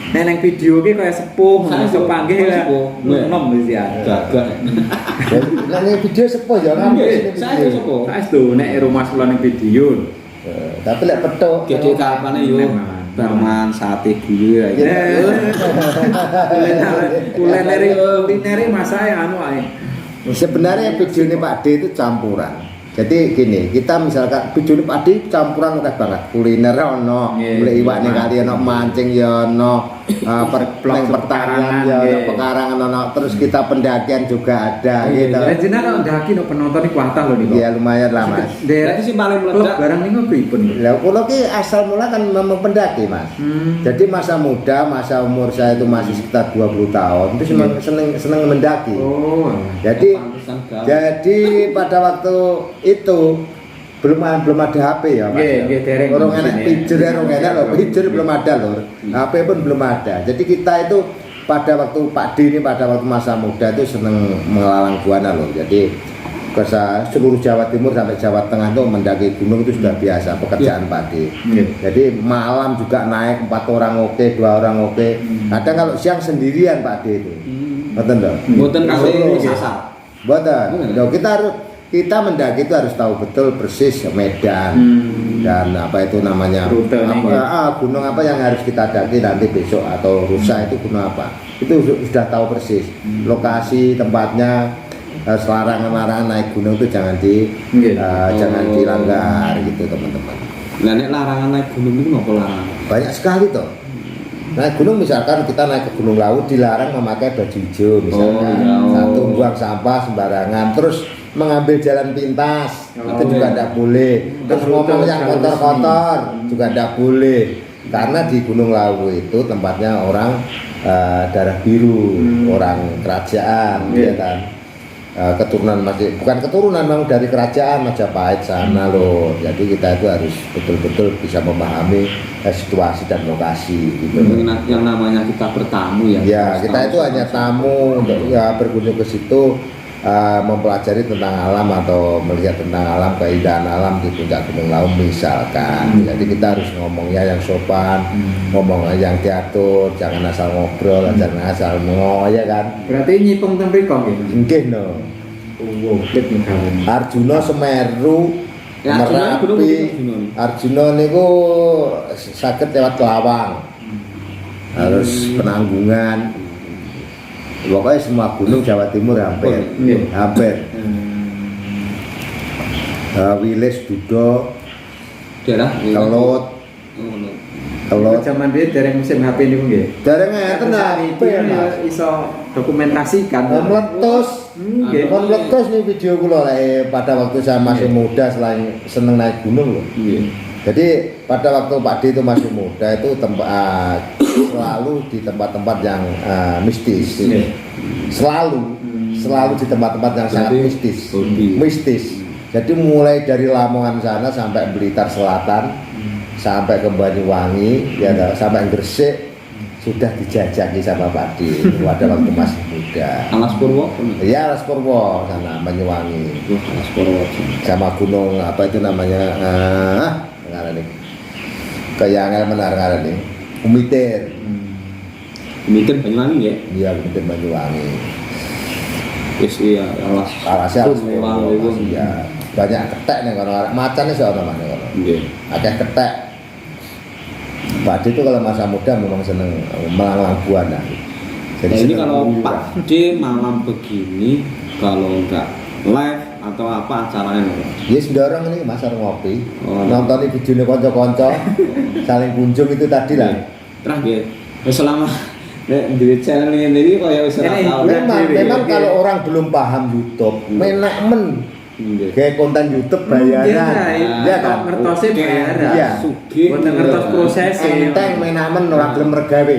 Nek nang video ki kaya sepuh, iso panggih lah. Sepuh. Nom wis ya. Gagal. Nah, ini video sepo ya ngambil sini Saya video. sopo? Saestu nek rumah kula ning video. Tapi lek petok Gede kapane yo barman sate dhewe ya. Kulinere masae anu ae. sebenarnya video ini Pak D itu campuran. Jadi gini, kita misalkan video ini Pak D campuran akeh banget. Kuliner ono, golek iwak ning kali ono, mancing ya ono, pertanian ya ono, pekarangan ono, terus kita pendakian juga ada gitu. Lah jenengan kalau ndaki no penonton iki kuatah lho niku. Ya lumayan lah Mas. Berarti sing paling meledak Barang niku pripun? Lah kula ki asal mula kan memang pendaki Mas. Jadi masa muda, masa umur saya itu masih sekitar 20 tahun itu seneng mendaki. Oh. Jadi pantesan gaul. jadi pada waktu itu belum ada HP ya Mas. Nggih, dereng. Orang enak pijer ya, orang enak loh, pijer belum ada loh. HP pun belum ada. Jadi kita itu pada waktu Pak D ini pada waktu masa muda itu seneng melalang buana loh. Jadi ke seluruh Jawa Timur sampai Jawa Tengah itu mendaki gunung itu sudah biasa pekerjaan Pak D. Jadi malam juga naik 4 orang oke, 2 orang oke. Kadang kalau siang sendirian Pak D itu. Betul dong. Mboten kasih sasar. Betul. Kita mendaki itu harus tahu betul persis medan dan apa itu namanya gunung apa yang harus kita daki nanti besok atau lusa itu gunung apa itu sudah tahu persis lokasi tempatnya. Larangan naik gunung itu jangan dilanggar gitu teman-teman. Lah nek larangan naik gunung itu napa larangan? Banyak sekali toh. Naik gunung misalkan kita naik ke Gunung Lawu dilarang memakai baju hijau misalkan. Satu buang sampah sembarangan, terus mengambil jalan pintas itu juga tidak boleh. Terus ngomong yang kotor-kotor juga tidak boleh. Karena di Gunung Lawu itu tempatnya orang darah biru, orang kerajaan, ya kan. Keturunan masih bukan keturunan memang dari kerajaan Majapahit sana loh. Jadi kita itu harus betul-betul bisa memahami situasi dan lokasi gitu. Yang namanya kita bertamu ya. Ya, kita itu hanya tamu untuk ya berkunjung ke situ mempelajari tentang alam atau melihat tentang alam, keindahan alam di puncak Gunung Lawu misalkan. Jadi kita harus ngomongnya yang sopan, ngomongnya yang diatur, jangan asal ngobrol, jangan asal ya kan. Berarti nyipeng teng mriko nggih. Nggih no. Arjuna Semeru Merapi. Arjuna niku saged lewat Lawang. Harus Penanggungan. Pokoknya semua gunung Jawa Timur hampir. Wilis Dudo, daerah Kelut. Zaman dia dereng musim HP niku nggih. Dereng ngeten Iso dokumentasikan. Meletus. Meletus nih video kula pada waktu saya masih muda selain seneng naik gunung loh. Jadi pada waktu Pak D itu masih muda itu selalu di tempat-tempat yang mistis. Selalu di tempat-tempat yang sangat mistis. Jadi mulai dari Lamongan sana sampai Blitar Selatan, sampai ke Banyuwangi, ya sampai Gresik sudah dijajaki sama Pak D pada waktu masih muda. Alas Purwo? Iya, Alas Purwo sana Banyuwangi. Alas Purwo. Sama gunung apa itu namanya? Ngarane. Kayak menara nih. Umiter. Umiter Banyuwangi ya? Iya, Umiter Banyuwangi. Yes, iya, Alasnya ya. Banyak ketek nih kalau macan itu ono mana kalau. Akeh ketek. Pak D itu kalau masa muda memang seneng melalang buana. Jadi ini kalau Pak D malam begini kalau enggak live atau apa acaranya? Ya sudah orang ini masar ngopi, nonton video ini konco-konco, saling kunjung itu tadi lah. Terakhir, selama di channel ini kayak wis ora tau. Memang kalau orang belum paham YouTube, menak kayak konten YouTube bayaran, ya kan? Ngertosnya bayaran, ya. Bukan ngertos prosesnya. Enteng menamen orang belum mergawe.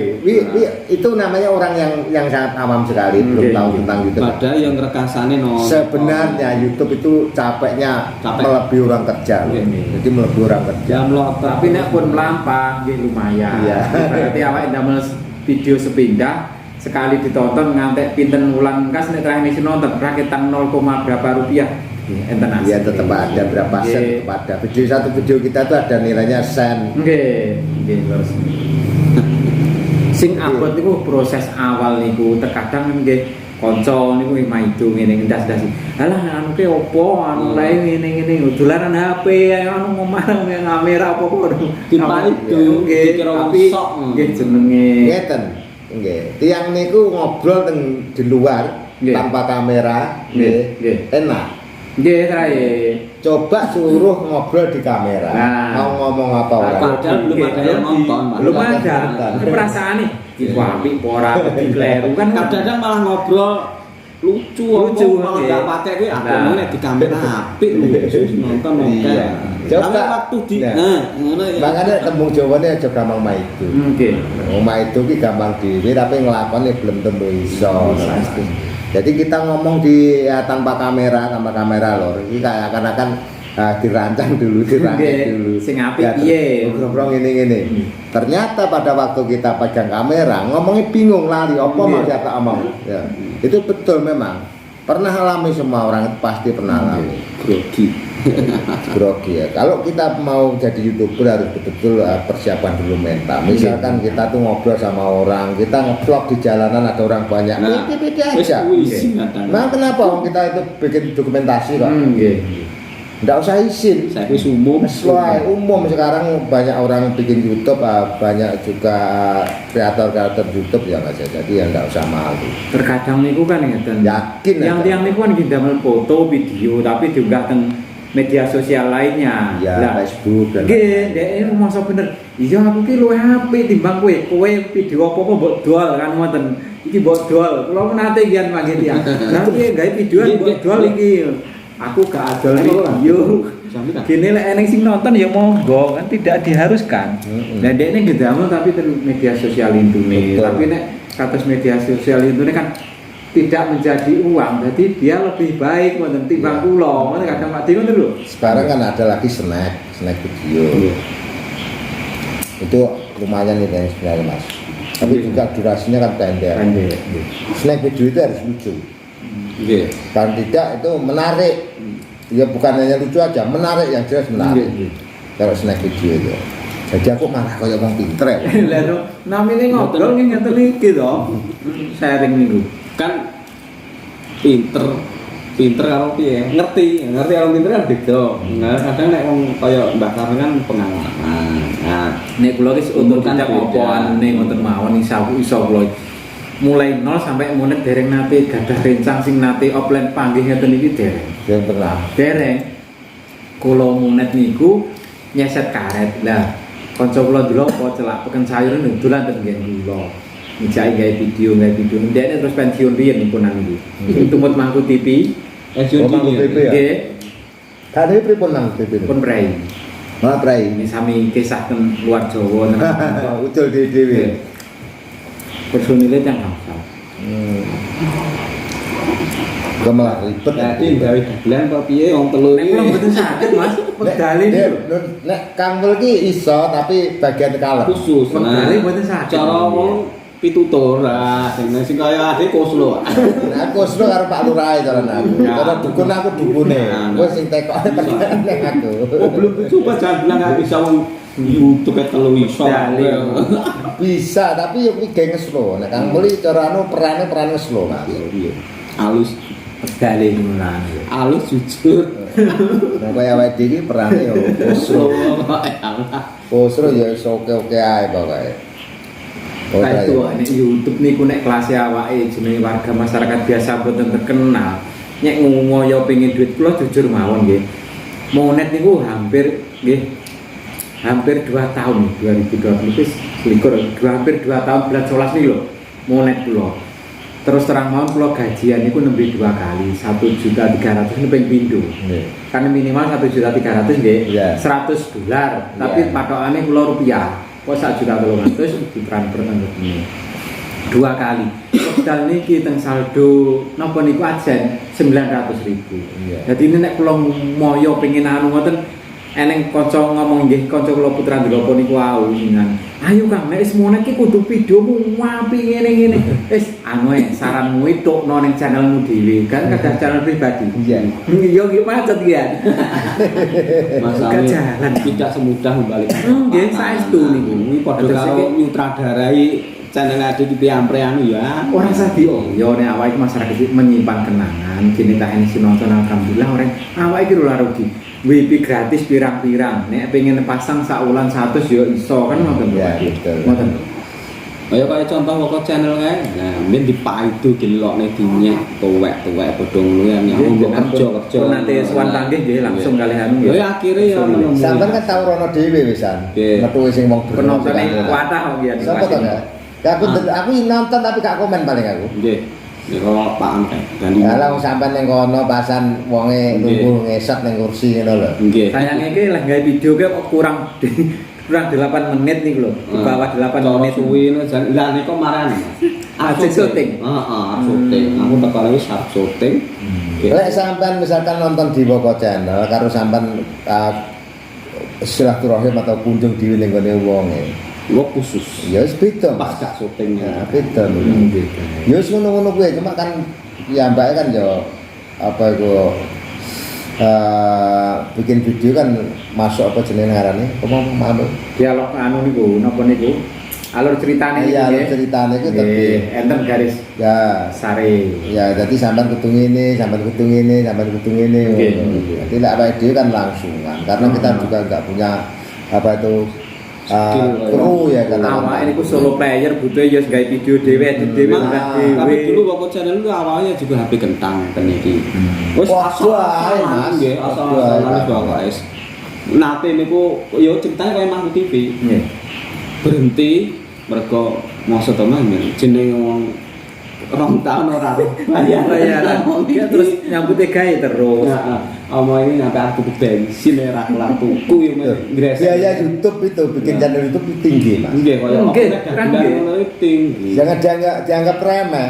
Itu namanya orang yang sangat awam sekali, belum tahu tentang YouTube. Padahal yang rekasane sebenarnya YouTube itu capeknya melebihi orang kerja. Jadi melebihi orang kerja. Tapi nek pun melampah, lumayan. Berarti awake ndamel video sepindah sekali ditonton ngantek pinten wulan kas nek terakhir nonton rakitan 0, berapa rupiah enten Ya tetap ada berapa sen tetap ada. Video satu video kita tuh ada nilainya sen. Nggih terus. Sing abot niku proses awal niku terkadang nggih kanca niku maido ngene ndas-ndas. Alah anu ke opo anu lae ngene-ngene dolanan HP anu ngomah kamera apa kok Dipaido dikira sok nggih jenenge. Ngeten. Nggih. Tiang niku ngobrol di luar tanpa kamera, nggih. Enak. Nggih trae. Coba suruh ngobrol di kamera. Mau ngomong apa ora? Padahal belum ada yang nonton, Pak. Belum ada. Perasaan nih, iku apik ora dikleru kan kadang-kadang malah ngobrol lucu malah enggak pakai kuwi akhirnya di kamera apik lho nonton oke. Coba waktu di ngono ya. Makanya tembung Jawane aja gampang maido. Nggih. Maido ki gampang dhewe tapi nglakoni belum tentu iso. Jadi kita ngomong tanpa kamera lho. Iki kayak akan dirancang dulu. Sing apik piye? Ngobrol ngene. Ternyata pada waktu kita pegang kamera ngomongnya bingung lali apa mau tak omong. Ya. Itu betul memang. Pernah alami semua orang pasti pernah alami. Grogi ya. Kalau kita mau jadi YouTuber harus betul-betul persiapan dulu mental. Misalkan kita tuh ngobrol sama orang, kita nge-vlog di jalanan ada orang banyak. Pede aja. Nah, kenapa orang kita itu bikin dokumentasi kok? Nggak usah izin. Saya wis umum. Sesuai umum sekarang banyak orang bikin YouTube, banyak juga kreator YouTube yang aja. Jadi ya nggak usah malu. Terkadang niku kan ngeten. Yakin. Yang tiang niku kan damel foto, video, tapi juga teng media sosial lainnya. Ya, Facebook dan nggih, dhek masa bener. Iya aku ki luwih apik timbang kowe video apa-apa mbok dol kan ngoten. Iki mbok dol. Kula menate kian mangke tiyang. Nanti gawe video mbok dol iki. Aku gak adol video. Gini lek eneng sing nonton ya monggo kan tidak diharuskan. Nah dekne gedamel tapi media sosial intune. Tapi nek kados media sosial intune kan tidak menjadi uang. Jadi dia lebih baik ngoten timbang kula. Ngoten kadang Pak Dingo lho. Sekarang kan ada lagi snack video. Itu lumayan ini sebenarnya Mas. Tapi juga durasinya kan pendek. Snack video itu harus lucu. Kan tidak itu menarik. Ya bukan hanya lucu aja, menarik yang jelas menarik. Kalau snack video itu. Jadi aku malah kayak orang pinter ya. Lalu namanya ngobrol nih ngeten iki to. Sharing niku. Kan pinter kalau piye? Ngerti kalau pinter kan beda. Nah, kadang nek wong kaya Mbak Karni kan pengalaman. Nah, nek kula wis untuk tidak apa anune ngoten mawon iso kula mulai 0 sampai monet dereng nate gadah rencang sing nate offline panggih ngeten iki dereng. Yang pernah. Dereng. Kula monet niku nyeset karet. Lah, kanca kula dulu apa celak peken sayur dolan ten nggen kula. Njai gawe video. Ndekne terus pensiun riyen nipunan iki. Tumut mangku TV. Pensiun TV ya. Nggih. Kali pripun nang TV? Pun prai. Malah prai. Ini sami kisah ten luar Jawa nang. Ucul dhewe. Personilnya yang hafal. Malah ribet. Jadi gawe dagelan kok piye wong telu Nek kula mboten saged Mas, pedale nek kangkul ki iso tapi bagian kalem. khusus. pedale mboten saged. Cara wong pitutur sing kaya ade koslo. Nah, aku wis karo Pak Lurah cara aku. Cara dukun aku dukune. Wis sing tekoke tekan aku. Oh, belum coba jangan bilang enggak bisa wong YouTube telu iso. Bisa, tapi yo kuwi geng slow. Nek Kang Muli cara anu perane slow, Mas. Halus pedale ngono. halus jujur. Nek kaya awake dhewe perane yo slow. Posro ya iso oke-oke ae pokoke. Kayak itu nek YouTube niku nek kelas awake jenenge warga masyarakat biasa mboten terkenal. Nek ngoyo pengin duit kula jujur mawon nggih. Monet niku hampir 2 tahun 2020 wis hampir 2 tahun bulan 11 nih lho monet kula. Terus terang mawon kula gajian niku nembe 2 kali 1.300.000 neping pindho. Kan minimal 1.300.000 nggih. $100. Tapi patokane kula rupiah. Kok 1.300.000 ditransfer teng kene. 2 kali. Modal niki teng saldo napa niku ajen 900.000. Dadi nek kula moyo pengin anu ngoten eneng kanca ngomong nggih kanca kula putra Ndropo niku wau dengan ayo Kang nek wis mono iki kudu videomu apik ngene-ngene wis anu saranmu itokno ning channelmu dhewe kan kada channel pribadi Iya. iya nggih macet ya Masalahnya jalan tidak semudah membalik. nggih saestu niku Ini padha karo nyutradarai channel ada di Piampre anu ya. orang sadio yo nek awake masyarakat iki menyimpan kenangan kini tak ini sinonton alhamdulillah orang awake iki lho rugi WP gratis pirang-pirang nek pengen pasang saulan 100 yo iso kan ngoten Ya, betul. ngoten Kaya contoh pokok channel kae. Nah, men dipaidu dilokne dinyek tuwek-tuwek padha ngono ya mbok kerja-kerja. nanti suwan tanggih nggih langsung kalih anu Ya akhire ya menemukan. Sampeyan kan tau rono dhewe wisan. Nggih. Metu sing wong penontonnya kuatah kok ya Sopo to enggak? Aku nonton tapi gak komen paling aku. Nggih. Nek kok Pak Angkat ganti. Lah wong sampean ning kono pasan wonge nunggu ngesot ning kursi ngono lho. Nggih. sayangnya iki lek gawe video ke kok kurang 8 menit nih lho di bawah 8 menit suwi jan lah niku marani. Arep syuting. Heeh, syuting. Aku teko wis arep syuting. Lek sampean misalkan nonton di Woko Channel karo sampean silaturahim atau kunjung dhewe ning gone wonge. Gua khusus. Ya wis beda Pas Mas. gak syutingnya. Ya beda lho. Ya wis ngono-ngono kuwi cuma kan ya mbake kan ya apa iku bikin video kan masuk apa jenenge ngarane? Apa dialog anu niku napa niku alur ceritane iya nggih. ceritane iku Nggih, tapi enten garis ya sare ya jadi sampean kudu ngene, sampean kudu ngene, sampean kudu ngene. Oke. Jadi lek awake dhewe kan langsungan karena kita juga enggak punya apa itu kru ya kan. awake niku solo player butuh ya gawe video dhewe edit dhewe Nah, nggas tapi dhewe dulu Woko Channel itu awalnya juga HP kentang ten iki. Wis Wah, ae, Mas. nggih, Wah, asal-asalan guys. Nate niku yo ceritanya kaya Mahmud TV. nggih Berhenti mergo maksud teman jenenge wong 2 tahun ora bayaran dia terus nyambute gawe terus Nah, omong ini sampai aku bensin ya kelar tuku yo ngresek. Biaya YouTube itu bikin channel YouTube itu tinggi, Mas. Nggih kaya Nggih, kan kan nggih. ngono iki tinggi. Jangan dianggap remeh.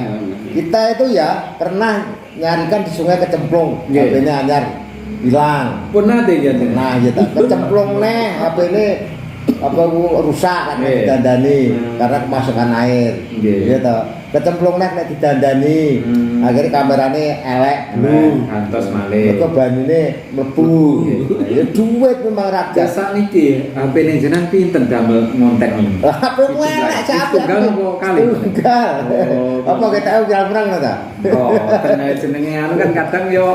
Kita itu ya pernah nyarikan di sungai kecemplung, Nggih. HP-nya anyar hilang. pun nate ya Nah, ya tak kecemplung nih, HP ini apa rusak kan Nggih. didandani karena kemasukan air. Nggih. Ya toh. Kecemplung nih nek didandani. Akhirnya kamerane elek blue. antos malih Mergo banyune mlebu. Nggih. Ya duit memang raga. jasa niki HP ning jenengan pinten damel ngonten ngono HP ku elek sak tunggal apa kali Tunggal. Oh, Apa kita tahu pirang-pirang ta? oh tenan jenenge anu kan kadang yo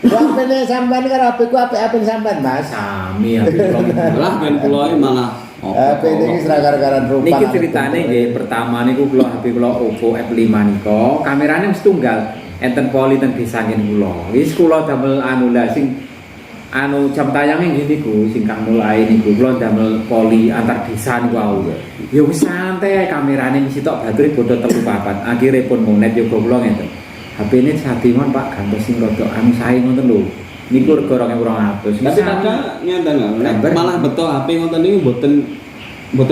HP-ne sampean karo HP ku apik-apik sampean, Mas. sami HP kula Lah ben kula iki malah HP ini seragaran rupa. niki ceritane nggih pertama niku kula HP kula Oppo F5 nika kamerane mesti tunggal enten poli ten desa ngene kula wis kula damel anu lah sing anu jam tayange nggih niku sing kang mulai niku kula damel poli antar desa niku wau ya wis santai kamerane mesti tok bature bodo 3-4 akhire pun monet yo kula ngeten HP ini satimon Pak gantos sing rada anu sae ngoten lho niku rega 2200 Tapi kadang nyandang Gambar. malah betul HP ngoten niku mboten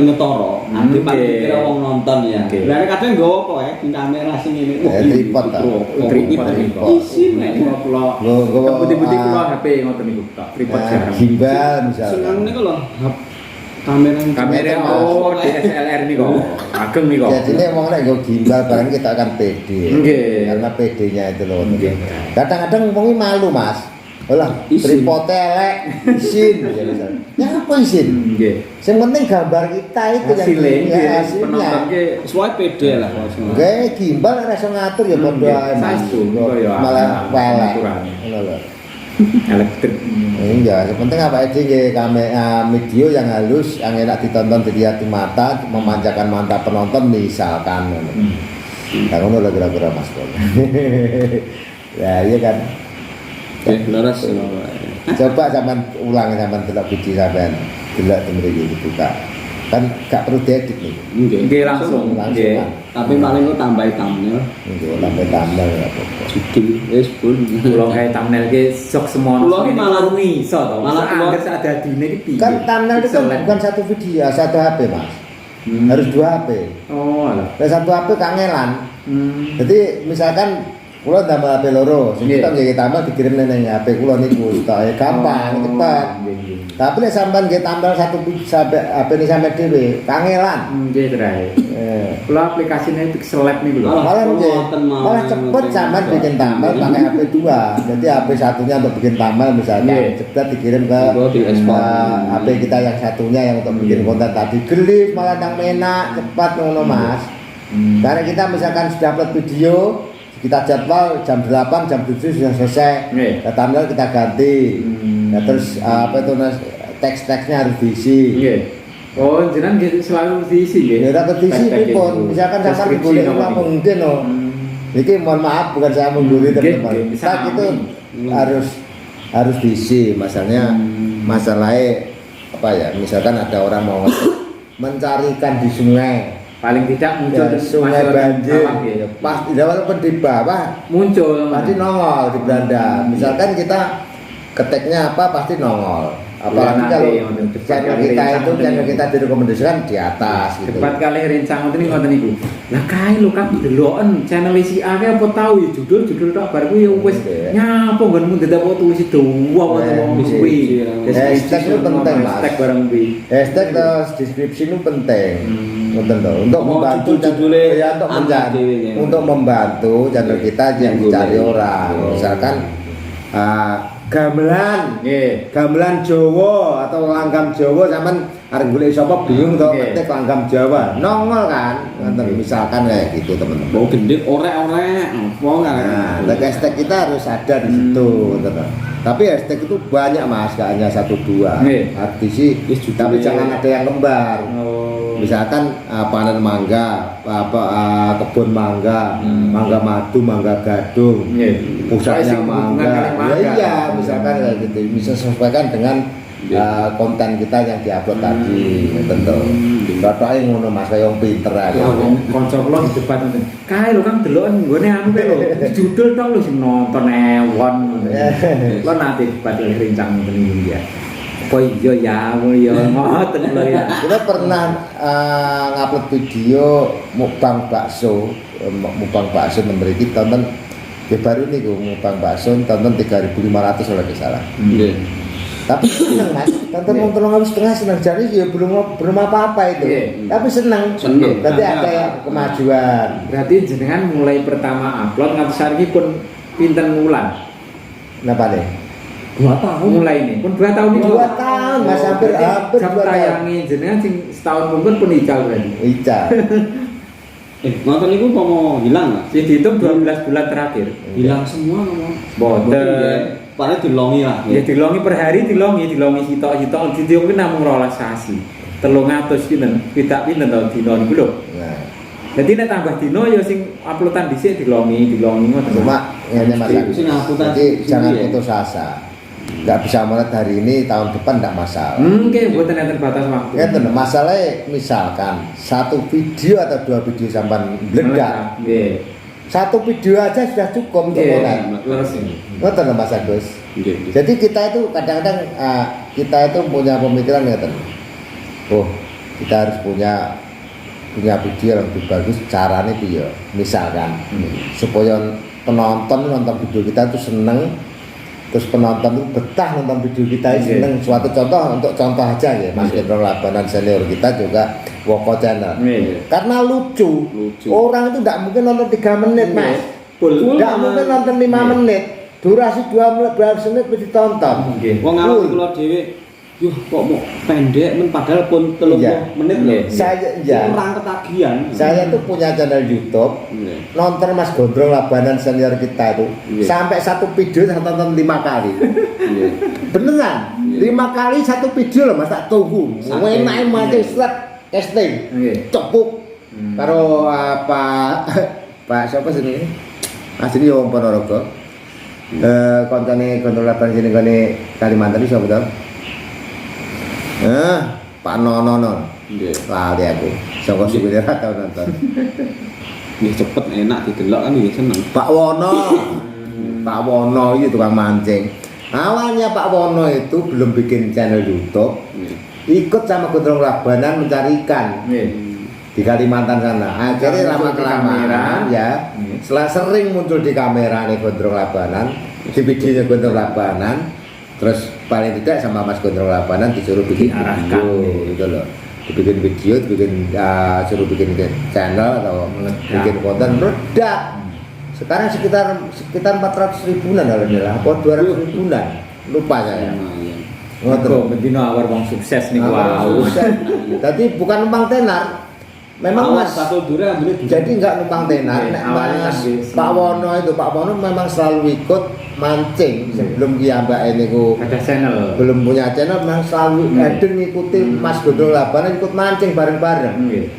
ngetara. Nanti Nggih. paling kira wong nonton ya. Nggih. Lah kadang nggowo kok ya di kamera sing ngene. Tripod ta. tripod Isin nek kula Nggo- putih-putih kula HP ngoten niku tok tripod jarang gimbal seneng misalnya. niku lho. Kamera kamera oh DSLR niku ageng niku Jadi ini ngomong nek nggo gimbal barang kita akan pede. Nggih. Karena PD-nya itu loh. Nggih. Kadang-kadang ngomongin malu, Mas. Olah, Isin. tripod elek, isin ya misalnya. Ya apa isin? nggih Yang penting gambar kita itu hasilnya yang nggih hasilnya. penonton ki sesuai PD lah kalau semua. Oke, gimbal ora iso ngatur ya padha Nggih, ae. Mas. saestu, kok ya Malah welek. aturan. Ngono lho. elektrik Iya, yang penting apa aja nggih video yang halus, yang enak ditonton dilihat di mata, memanjakan mata penonton misalkan. Nah, ngono lho kira-kira Mas Bro. Ya, iya kan. Oke, leres. Coba zaman ulang zaman delok video sampean, delok mriki dibuka. Kan gak perlu diedit nih. nggih langsung nggih Tapi paling kok tambahi thumbnail, Nggih, lambe tambah ya apa. judul, wis pun. kula kae thumbnail ki sok semono Kula ki malah- iso to malah kula- anggere sak dadine ki piye Kan thumbnail itu kan Iso, bukan satu video, satu HP, Mas. Hmm. Harus 2 HP. oh alah Dan satu HP kangelan. Jadi misalkan Kula tambah HP loro, sing Nggih. kita nggih tambah dikirim ning HP kula niku stoke gampang, cepat. Tapi nek sampean nggih tambal satu sampai HP ini sampai dhewe, kangelan. Nggih, Trai. Kula aplikasinya itu seleb niku lho. Malah nggih, ngoten mawon. malah cepet sampean bikin tambal pakai HP 2. Jadi HP satunya untuk bikin tambal misalnya, Nggih. cepat dikirim ke HP kita yang satunya yang untuk bikin konten tadi. Gelis malah nang enak, cepat ngono Mas. Karena kita misalkan sudah upload video, kita jadwal jam 8, jam 7 sudah selesai. Nggih. Nah, thumbnail kita ganti. Nah, terus apa itu teks-teksnya harus diisi. Nggih. Oh, jenengan nggih selalu diisi nggih. Ya ora diisi Teks-teks pun. itu. Misalkan sampean Deskripsi golek nopo ora niku. mungkin loh. Iki mohon maaf bukan saya mungguri Nggih, teman-teman. nggih, bisa Tak itu amin. harus diisi. Masalahnya masalahnya apa ya? Misalkan ada orang mau mencarikan di sungai. Paling tidak muncul Ya, sungai masih banjir. bawah, gitu. Pasti walaupun di bawah Muncul. pasti nongol di beranda. Misalkan kita keteknya apa pasti nongol. Apalagi nanti, kalau untuk debat channel kali kita rencang itu ngoten channel niku. kita direkomendasikan di atas gitu. Debat kali rencang ngoten niku ngoten niku. Lah kae lho Kang deloken channel si A ki apa tau ya judul tok bar kuwi ya wis Oke. nyapo nggonmu dadak foto wis doang wong wis kuwi. Hashtag itu penting, Mas. Hashtag barang kuwi. Hashtag terus deskripsi itu penting. Ngoten lho, untuk Mau membantu judul-judulnya ya untuk angkat menjadi dhewe, ya. untuk membantu channel kita yang dicari orang. Misalkan gamelan Nggih. gamelan Jawa atau langgam Jawa sampean arep golek sapa bingung to Oke. ketik langgam Jawa nongol kan ngoten misalkan kayak gitu teman-teman. Bau gendit orek-orek apa Nah, enggak? hashtag kita harus ada di situ teman. Tapi hashtag itu banyak Mas, gak hanya 1-2. Nggih. Artisi tapi jangan ada yang lembar. Oh. Misalkan panen mangga, kebun mangga, mangga madu, mangga gadung, Nggih. pusatnya Hubungan mangga. kali mangga. Ya iya, misalkan kayak gitu. Bisa sesuaikan dengan konten kita yang diupload tadi, tentu. Contohnya ngono Mas, kayak yang pinter aja. Ya wong kanca kula di debat ngoten. Kae lho Kang deloken nggone anu kae lho. Judul tok lho sing nonton ewon. Lo nanti debat oleh rencang ngoten niku ya. Oh iya ya, oh iya ngoten lho ya. Kita pernah ngupload video mukbang bakso, memberi kita tonton ya baru nih mukbang bakso tonton 3.500 kalau tidak salah. Nggih. Tapi seneng Mas, tonton mau 3,5 seneng jadi ya belum apa-apa itu. Iya. Tapi seneng. Seneng. Berarti ada kemajuan. Berarti jenengan mulai pertama upload nganti saiki pun pinten wulan? Napa nih? 2 tahun. Mulai nih, pun 2 tahun ini. 2 tahun Mas, hampir jam 2 tahun. tayangi jenengan sing setahun pun ical berarti. Ica. Nonton itu mau hilang nggak? Sing dihitung 12 bulan terakhir. Hilang semua ngomong. Boten. Padahal dilongi lah. Ya dilongi per hari dilongi sitok-sitok didiungke namung 12 sasi. 300 pinten, pidak pinten to dino niku lho. Nah, Jadi nek tambah dino ya sing uploadan dhisik dilongi ngoten. cuma ini Mas Agus. Sing ngaputan Jadi sendiri jangan ya? putus asa. Nggak bisa mulai hari ini, tahun depan nggak masalah. Mungkin buatan enten batas waktu. Ya tentu masalahnya misalkan satu video atau 2 video sampai meledak, Nggih. satu video aja sudah cukup untuk mulai. Leres ini. Ngoten lho, Mas Agus. Nggih. Jadi kita itu kadang-kadang kita itu punya pemikiran ngoten. Oh, kita harus punya video yang lebih bagus. Caranya piye? Misalkan supaya penonton nonton video kita itu seneng, terus penonton itu betah nonton video kita itu seneng. Suatu contoh untuk contoh aja ya, Mas Gendrong Labanan senior kita juga Woko Channel. Karena lucu. Orang itu tidak mungkin nonton 3 menit Mas. Tidak mungkin nonton 5 menit. Durasi 2 menit mesti ditonton. Wong awak kula dhewe yuh kok mau pendek men padahal pun 30 Iya. menit lho. Saya Kurang ketagihan. Saya tuh punya channel YouTube. Nggih. Nonton Mas Gondrong Labanan senior kita itu Iya. sampai satu video saya tonton 5 kali. Iya. Beneran? Iya. 5 kali satu video loh Mas, tak tunggu. Saking- Enak mati serat casting. Nggih. Cepuk. Karo Pak siapa sini? Asli wong Ponorogo. Koncone Gondrong Labanan sini gone Kalimantan iki sapa to? Pak Nono. Nggih. Lali aku. Saka supir ora tau nonton. Nggih cepet enak didelok kan nggih seneng. Pak Wono. Pak Wono itu tukang mancing. Awalnya Pak Wono itu belum bikin channel YouTube, Nggih. ikut sama Gondrong Labanan mencari ikan. Nggih. di Kalimantan sana. Akhirnya lama kelamaan ya, setelah sering muncul di kamera nih Gondrong Labanan, di videonya Gondrong Labanan, terus paling tidak sama Mas Gondrong Labanan disuruh bikin video gitu loh, dibikin video, suruh bikin channel atau bikin konten meledak. Sekarang sekitar 400 ribuan alhamdulillah, apa 200 ribuan, lupa saya. Ngoten bendino awar wong sukses niku wow. Tadi bukan numpang tenar. Memang Mas satu dure ambil jadi nggak numpang tenar. Nek Mas Pak Wono memang selalu ikut mancing sebelum kiambake niku Ada channel. belum punya channel, memang selalu ada ngikuti Mas Gondrong Labanan ikut mancing bareng-bareng.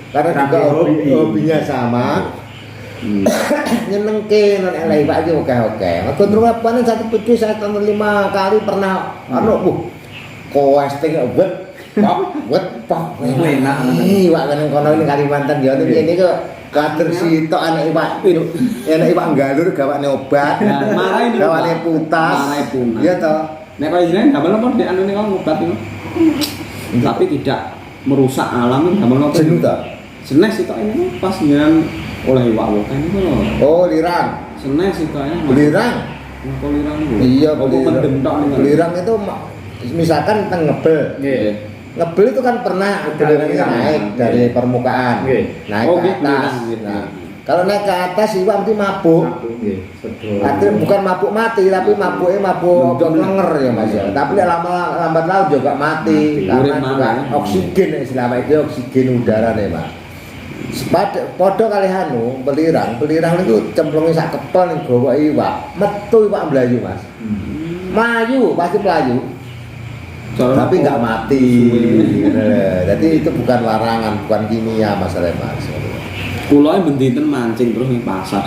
Karena juga hobinya sama. Nyenengke non elek Pak iki oke. Gondrong Labanan satu video saya tonton 5 kali pernah casting wet pak enak. Iwak kan kono ning Kalimantan ya ini kok kader sitok anak iwak. Enak iwak galur gawane obat. Marai niku. Gawane putas. Iya toh. Nek kaya jenengan damel napa nek anu niku obat niku. Tapi tidak merusak alam damel napa. Jenuh toh. Senes sitok ini pas jenengan oleh iwak wokan niku lho. Oh, lirang. Senes sitok ini. Lirang. Napa lirang niku? Iya, mendem tok niku. lirang itu misalkan teng ngebel. Nggih. Ngebel itu kan pernah belerangnya naik dari permukaan. Naik ke atas. Nah, kalau naik ke atas iwak mesti mabuk. Nggih, sedot. Artinya bukan mabuk mati, tapi mabuk lenger ya Mas ya. Tapi lambat laun juga mati karena juga oksigen istilahnya itu oksigen udara nih Mas. Podo kali anu belirang itu cemplungnya sak kepel ning gawa iwak, metu iwak mlayu Mas. Melayu, pasti melayu. Tapi nggak mati. Jadi itu bukan larangan, bukan kimia masalah Mas. Kula mendinten mancing terus ning pasar.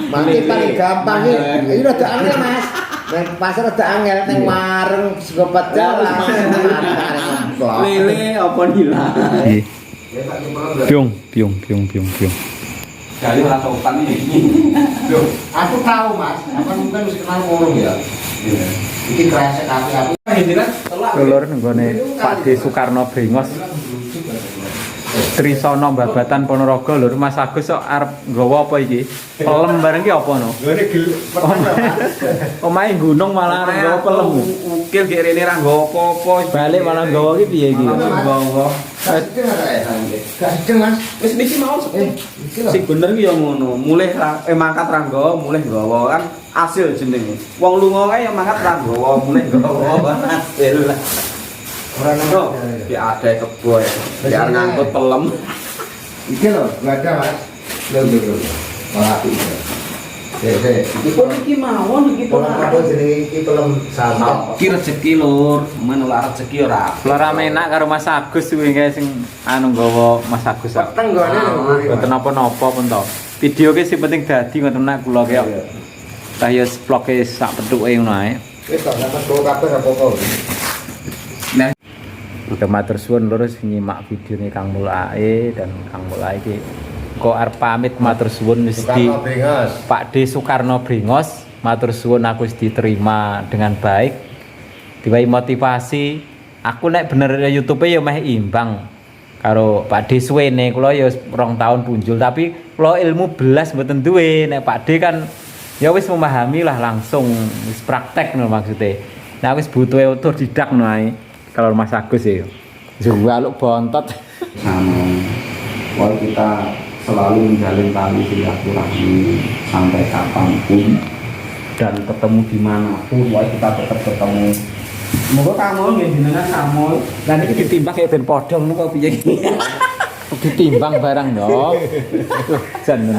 Mancing paling gampang iki rada angel Mas. Nang pasar rada angel ning warung segopat jalan. Lele apa hilang? Piung. Dari ora sopan iki. Loh, aku tahu Mas, apa mungkin mesti kenal ngurung ya. Iki kresek api-api. Lulur nggone Pak D Soekarno Brengos. Trisana Babatan Ponorogo lur Mas Agus kok arep nggawa apa iki? Pelem bareng ki apa no? Omahe gunung malah arep nggawa pelem. Ukil gek rene ra nggawa apa-apa. Balik malah nggawa ki piye iki? Nggawa. Gak sedeng Mas. Wis niki mau sing bener ki ya ngono. Mulih mangkat ra nggawa, mulih nggawa kan hasil jenenge. Wong lunga kae ya mangkat ra nggawa, mulih nggawa hasil. Ora nang ya ada kebo ya. Biar ngangkut pelem. iki lho, gak ada Mas. Lho. Malah iki. Iki Pun iki mawon iki pola apa jenenge iki pelem sama. Iki rezeki lur, men ora rezeki ora. Lara menak karo Mas Agus kuwi kae sing anu nggawa Mas Agus kok. Tenggone lho. Mboten napa-napa pun to. Video ki sing penting dadi ngoten nek kula ki. Tah ya vlog-e sak pethuke ngono ae. Wis kok sampe go kabeh apa-apa. Udah matur suwun lur sing nyimak videone Kang Mulake dan Kang Mulake iki kok arep pamit matur suwun wis di Pak D Soekarno Brengos matur suwun aku wis diterima dengan baik. Diwai motivasi. Aku nek bener YouTube ya meh imbang karo Pak D suwene kula ya 2 tahun punjul tapi kula ilmu belas mboten duwe. Nek Pak D kan ya wis memahami lah langsung wis praktek no maksudnya. Nah wis butuh otodidak no ae. Kalau Mas Agus ya jaluk bontot Sama kalau kita selalu menjalin tali silaturahmi sampai kapanpun dan ketemu dimanapun, wah kita tetap ketemu. Semoga kamu nggih jenengan kamu. Lah niki ditimbang kayak ben podong niku piye iki. Ditimbang barang dong. Jan